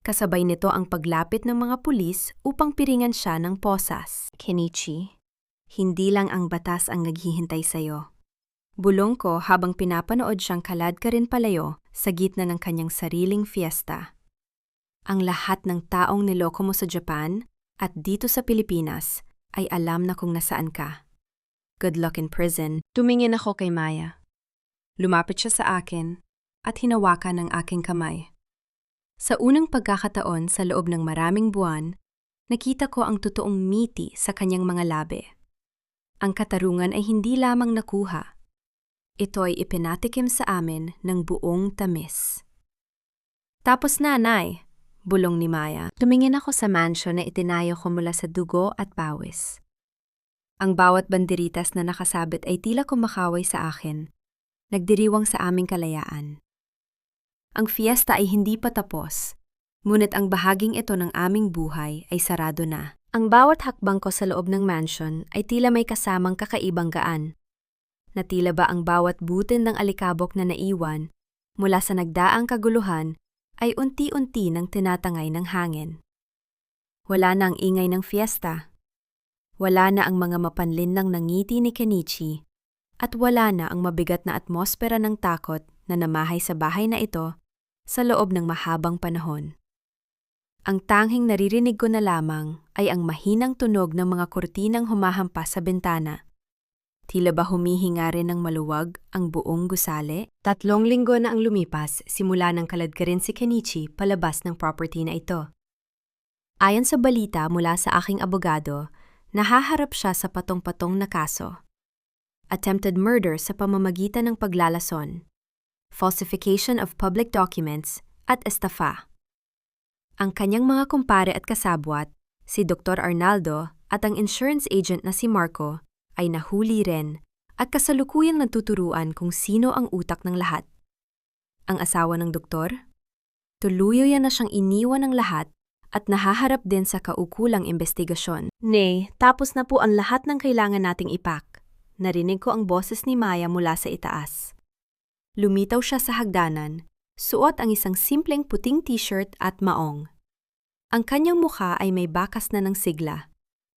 Kasabay nito ang paglapit ng mga pulis upang piringan siya ng posas. Kenichi, hindi lang ang batas ang naghihintay sa'yo. Bulong ko habang pinapanood siyang kalad ka rin palayo sa gitna ng kanyang sariling fiesta. Ang lahat ng taong niloko mo sa Japan at dito sa Pilipinas ay alam na kung nasaan ka. Good luck in prison. Tumingin ako kay Maya. Lumapit siya sa akin at hinawakan ang aking kamay. Sa unang pagkakataon sa loob ng maraming buwan, nakita ko ang totoong ngiti sa kanyang mga labi. Ang katarungan ay hindi lamang nakuha. Ito ay ipinatikim sa amin ng buong tamis. Tapos na, Nay, bulong ni Maya. Tumingin ako sa mansion na itinayo ko mula sa dugo at pawis. Ang bawat banderitas na nakasabit ay tila kumakaway sa akin, nagdiriwang sa aming kalayaan. Ang fiesta ay hindi pa tapos, ngunit ang bahaging ito ng aming buhay ay sarado na. Ang bawat hakbang ko sa loob ng mansion ay tila may kasamang kakaibang gaan. Na tila ba ang bawat butin ng alikabok na naiwan mula sa nagdaang kaguluhan ay unti-unti nang tinatangay ng hangin. Wala na ang ingay ng fiesta. Wala na ang mga mapanlinlang ngiti ni Kenichi at wala na ang mabigat na atmosfera ng takot na namahay sa bahay na ito sa loob ng mahabang panahon. Ang tanging naririnig ko na lamang ay ang mahinang tunog ng mga kurtinang humahampas sa bintana. Tila ba humihinga rin ng maluwag ang buong gusali? 3 linggo na ang lumipas simula nang kaladkarin si Kenichi palabas ng property na ito. Ayon sa balita mula sa aking abogado, nahaharap siya sa patong-patong na kaso. Attempted murder sa pamamagitan ng paglalason, falsification of public documents, at estafa. Ang kanyang mga kumpare at kasabwat, si Dr. Arnaldo at ang insurance agent na si Marco, ay nahuli rin at kasalukuyang nagtuturuan kung sino ang utak ng lahat. Ang asawa ng doktor? Tuluyan na siyang iniwan ng lahat at nahaharap din sa kaukulang investigasyon. Nay, tapos na po ang lahat ng kailangan nating ipak. Narinig ko ang boses ni Maya mula sa itaas. Lumitaw siya sa hagdanan, suot ang isang simpleng puting t-shirt at maong. Ang kanyang mukha ay may bakas na ng sigla,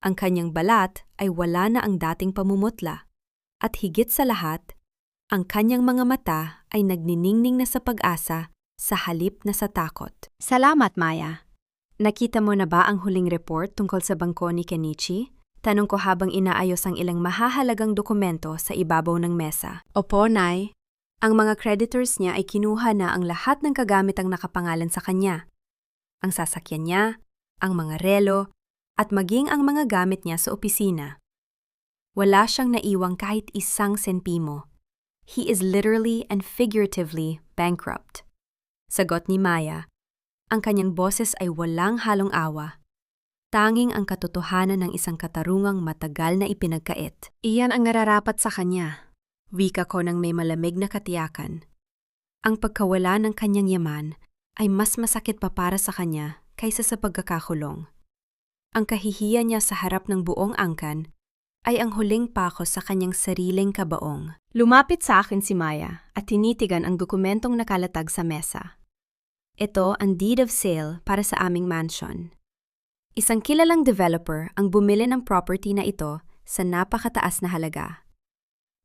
Ang kanyang balat ay wala na ang dating pamumutla. At higit sa lahat, ang kanyang mga mata ay nagniningning na sa pag-asa sa halip na sa takot. Salamat, Maya. Nakita mo na ba ang huling report tungkol sa bangko ni Kenichi? Tanong ko habang inaayos ang ilang mahahalagang dokumento sa ibabaw ng mesa. Opo, Nay. Ang mga creditors niya ay kinuha na ang lahat ng kagamitang nakapangalan sa kanya. Ang sasakyan niya, ang mga relo, at maging ang mga gamit niya sa opisina. Wala siyang naiwang kahit isang sentimo. He is literally and figuratively bankrupt. Sagot ni Maya. Ang kanyang boses ay walang halong awa. Tanging ang katotohanan ng isang katarungang matagal na ipinagkait. Iyan ang nararapat sa kanya. Wika ko ng may malamig na katiyakan. Ang pagkawala ng kanyang yaman ay mas masakit pa para sa kanya kaysa sa pagkakakulong. Ang kahihiyan niya sa harap ng buong angkan ay ang huling pako sa kanyang sariling kabaong. Lumapit sa akin si Maya at tinitigan ang dokumentong nakalatag sa mesa. Ito ang deed of sale para sa aming mansion. Isang kilalang developer ang bumili ng property na ito sa napakataas na halaga.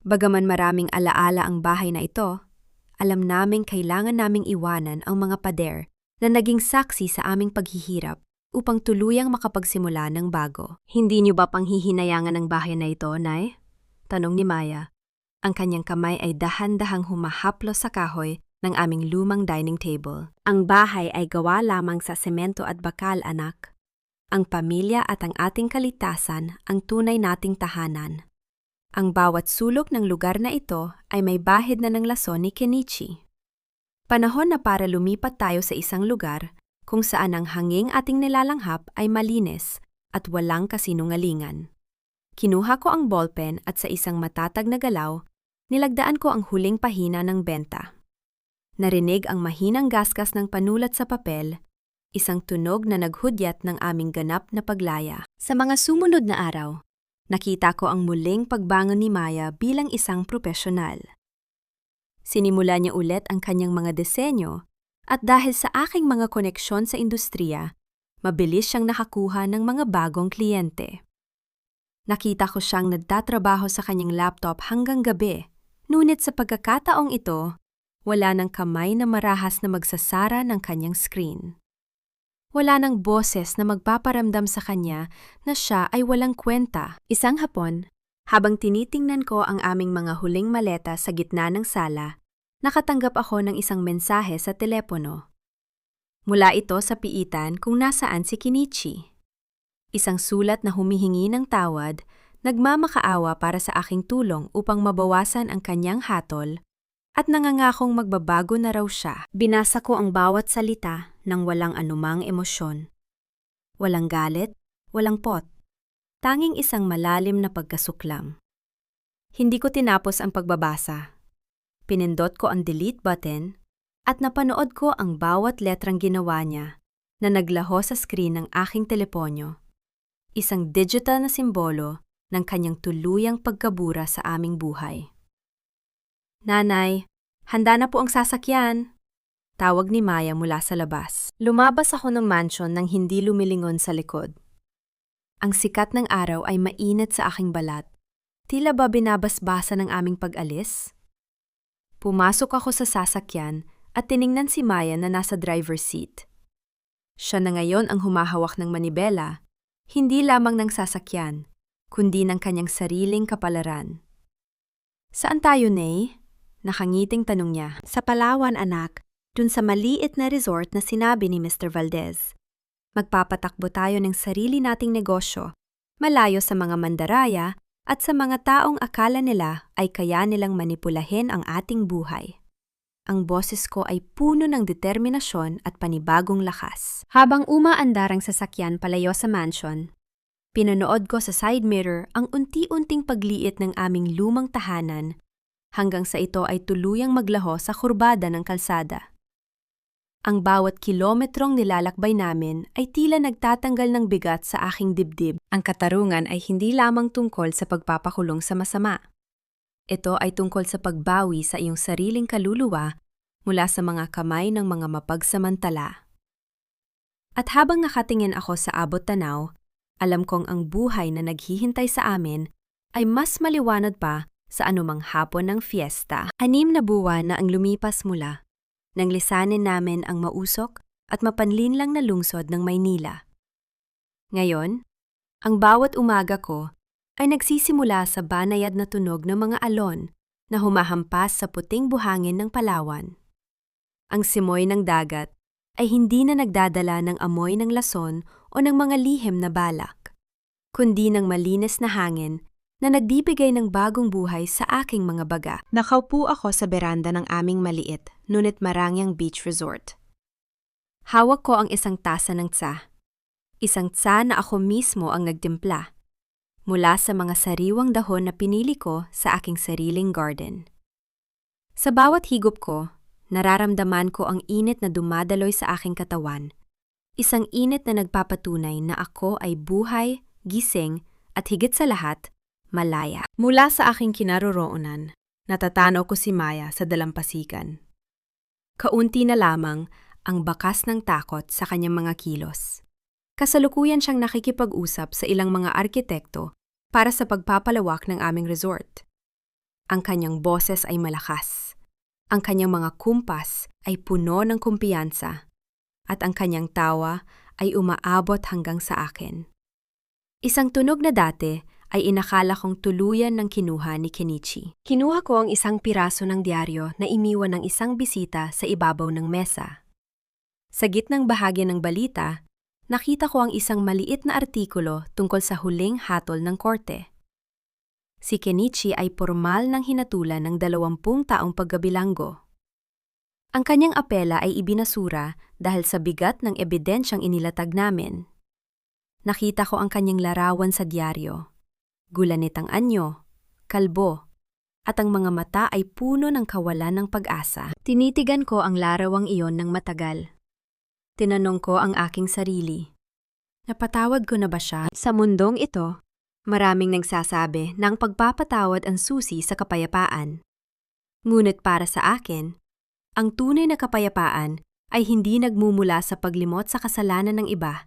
Bagaman maraming alaala ang bahay na ito, alam naming kailangan naming iwanan ang mga pader na naging saksi sa aming paghihirap upang tuluyang makapagsimula ng bago. Hindi niyo ba panghihinayangan ang bahay na ito, Nay? Tanong ni Maya. Ang kanyang kamay ay dahan-dahang humahaplos sa kahoy ng aming lumang dining table. Ang bahay ay gawa lamang sa semento at bakal, anak. Ang pamilya at ang ating kaligtasan ang tunay nating tahanan. Ang bawat sulok ng lugar na ito ay may bahid na ng lason ni Kenichi. Panahon na para lumipat tayo sa isang lugar kung saan ang hanging ating nilalanghap ay malinis at walang kasinungalingan. Kinuha ko ang ballpen at sa isang matatag na galaw, nilagdaan ko ang huling pahina ng benta. Narinig ang mahinang gasgas ng panulat sa papel, isang tunog na naghudyat ng aming ganap na paglaya. Sa mga sumunod na araw, nakita ko ang muling pagbangon ni Maya bilang isang profesional. Sinimula niya ulit ang kanyang mga disenyo at dahil sa aking mga koneksyon sa industriya, mabilis siyang nakakuha ng mga bagong kliyente. Nakita ko siyang nagtatrabaho sa kanyang laptop hanggang gabi, ngunit sa pagkakataong ito, wala nang kamay na marahas na magsasara ng kanyang screen. Wala nang boses na magpaparamdam sa kanya na siya ay walang kwenta. Isang hapon, habang tinitingnan ko ang aming mga huling maleta sa gitna ng sala, nakatanggap ako ng isang mensahe sa telepono. Mula ito sa piitan kung nasaan si Kenichi. Isang sulat na humihingi ng tawad, nagmamakaawa para sa aking tulong upang mabawasan ang kanyang hatol, at nangangakong magbabago na raw siya. Binasa ko ang bawat salita nang walang anumang emosyon. Walang galit, walang pot. Tanging isang malalim na pagkasuklam. Hindi ko tinapos ang pagbabasa. Pinindot ko ang delete button at napanood ko ang bawat letrang ginawa niya na naglaho sa screen ng aking teleponyo. Isang digital na simbolo ng kanyang tuluyang pagkabura sa aming buhay. Nanay, handa na po ang sasakyan. Tawag ni Maya mula sa labas. Lumabas ako ng mansion nang hindi lumilingon sa likod. Ang sikat ng araw ay mainit sa aking balat. Tila ba binabasbasa ng aming pag-alis? Pumasok ako sa sasakyan at tiningnan si Maya na nasa driver's seat. Siya na ngayon ang humahawak ng manibela, hindi lamang ng sasakyan, kundi ng kanyang sariling kapalaran. Saan tayo, Nay? Nakangiting tanong niya. Sa Palawan, anak, dun sa maliit na resort na sinabi ni Mr. Valdez. Magpapatakbo tayo ng sarili nating negosyo, malayo sa mga mandaraya at sa mga taong akala nila ay kaya nilang manipulahin ang ating buhay. Ang boses ko ay puno ng determinasyon at panibagong lakas. Habang umaandar ang sasakyan palayo sa mansion, pinanood ko sa side mirror ang unti-unting pagliit ng aming lumang tahanan hanggang sa ito ay tuluyang maglaho sa kurbada ng kalsada. Ang bawat kilometrong nilalakbay namin ay tila nagtatanggal ng bigat sa aking dibdib. Ang katarungan ay hindi lamang tungkol sa pagpapakulong sa masama. Ito ay tungkol sa pagbawi sa iyong sariling kaluluwa mula sa mga kamay ng mga mapagsamantala. At habang nakatingin ako sa abot tanaw, Alam kong ang buhay na naghihintay sa amin ay mas maliwanag pa sa anumang hapon ng fiesta. 6 na buwan na ang lumipas mula nang lisanin namin ang mausok at mapanlinlang na lungsod ng Maynila. Ngayon, ang bawat umaga ko ay nagsisimula sa banayad na tunog ng mga alon na humahampas sa puting buhangin ng Palawan. Ang simoy ng dagat ay hindi na nagdadala ng amoy ng lason o ng mga lihim na balak, kundi ng malinis na hangin na nagbibigay ng bagong buhay sa aking mga baga. Nakaupo ako sa beranda ng aming maliit, ngunit marangyang beach resort. Hawak ko ang isang tasa ng tsa. Isang tsa na ako mismo ang nagtimpla, mula sa mga sariwang dahon na pinili ko sa aking sariling garden. Sa bawat higop ko, nararamdaman ko ang init na dumadaloy sa aking katawan. Isang init na nagpapatunay na ako ay buhay, gising, at higit sa lahat, malaya. Mula sa aking kinaroroonan, natatanaw ko si Maya sa dalampasigan. Kaunti na lamang ang bakas ng takot sa kanyang mga kilos. Kasalukuyan siyang nakikipag-usap sa ilang mga arkitekto para sa pagpapalawak ng aming resort. Ang kanyang boses ay malakas. Ang kanyang mga kumpas ay puno ng kumpiyansa. At ang kanyang tawa ay umaabot hanggang sa akin. Isang tunog na dati ay inakala kong tuluyan ng kinuha ni Kenichi. Kinuha ko ang isang piraso ng diaryo na iniwan ng isang bisita sa ibabaw ng mesa. Sa gitnang bahagi ng balita, nakita ko ang isang maliit na artikulo tungkol sa huling hatol ng korte. Si Kenichi ay pormal ng hinatulan ng 20 taong pagkabilanggo. Ang kanyang apela ay ibinasura dahil sa bigat ng ebidensyang inilatag namin. Nakita ko ang kanyang larawan sa diaryo. Gulanit ang anyo, kalbo, at ang mga mata ay puno ng kawalan ng pag-asa. Tinitigan ko ang larawang iyon ng matagal. Tinanong ko ang aking sarili. Napatawad ko na ba siya? Sa mundong ito, maraming nagsasabi na ang pagpapatawad ang susi sa kapayapaan. Ngunit para sa akin, ang tunay na kapayapaan ay hindi nagmumula sa paglimot sa kasalanan ng iba,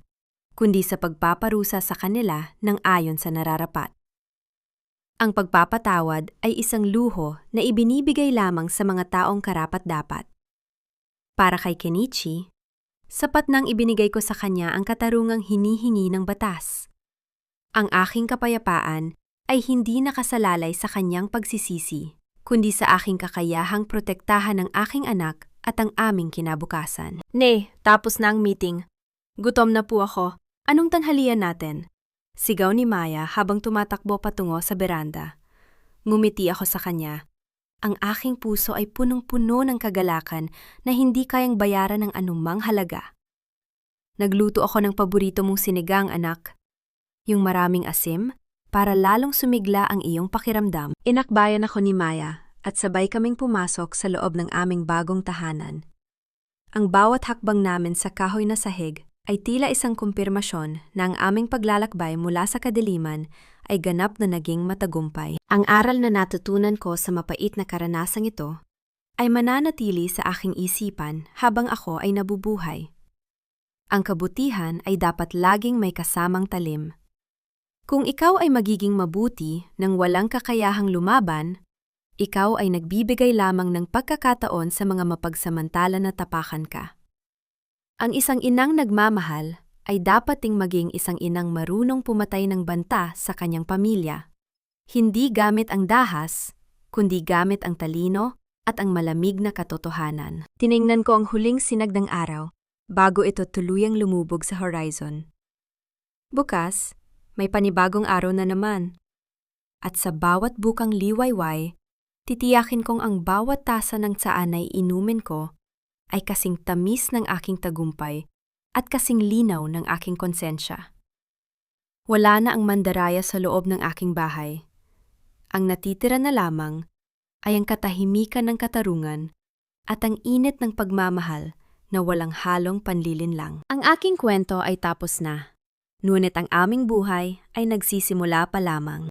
kundi sa pagpaparusa sa kanila ng ayon sa nararapat. Ang pagpapatawad ay isang luho na ibinibigay lamang sa mga taong karapat-dapat. Para kay Kenichi, sapat nang ibinigay ko sa kanya ang katarungang hinihingi ng batas. Ang aking kapayapaan ay hindi nakasalalay sa kanyang pagsisisi, kundi sa aking kakayahang protektahan ng aking anak at ang aming kinabukasan. Ne, tapos na ang meeting. Gutom na po ako. Anong tanghalian natin? Sigaw ni Maya habang tumatakbo patungo sa beranda. Ngumiti ako sa kanya. Ang aking puso ay punong-puno ng kagalakan na hindi kayang bayaran ng anumang halaga. Nagluto ako ng paborito mong sinigang, anak. Yung maraming asim, para lalong sumigla ang iyong pakiramdam. Inakbayan ako ni Maya at sabay kaming pumasok sa loob ng aming bagong tahanan. Ang bawat hakbang namin sa kahoy na sahig ay tila isang kumpirmasyon na ang aming paglalakbay mula sa kadiliman ay ganap na naging matagumpay. Ang aral na natutunan ko sa mapait na karanasang ito ay mananatili sa aking isipan habang ako ay nabubuhay. Ang kabutihan ay dapat laging may kasamang talim. Kung ikaw ay magiging mabuti nang walang kakayahang lumaban, ikaw ay nagbibigay lamang ng pagkakataon sa mga mapagsamantala na tapakan ka. Ang isang inang nagmamahal ay dapat ding maging isang inang marunong pumatay ng banta sa kanyang pamilya. Hindi gamit ang dahas, kundi gamit ang talino at ang malamig na katotohanan. Tiningnan ko ang huling sinag ng araw bago ito tuluyang lumubog sa horizon. Bukas, may panibagong araw na naman. At sa bawat bukang liwayway, titiyakin kong ang bawat tasa ng tsaan ay inumin ko ay kasing tamis ng aking tagumpay at kasing linaw ng aking konsensya. Wala na ang mandaraya sa loob ng aking bahay. Ang natitira na lamang ay ang katahimikan ng katarungan at ang init ng pagmamahal na walang halong panlilinlang. Ang aking kwento ay tapos na, ngunit ang aming buhay ay nagsisimula pa lamang.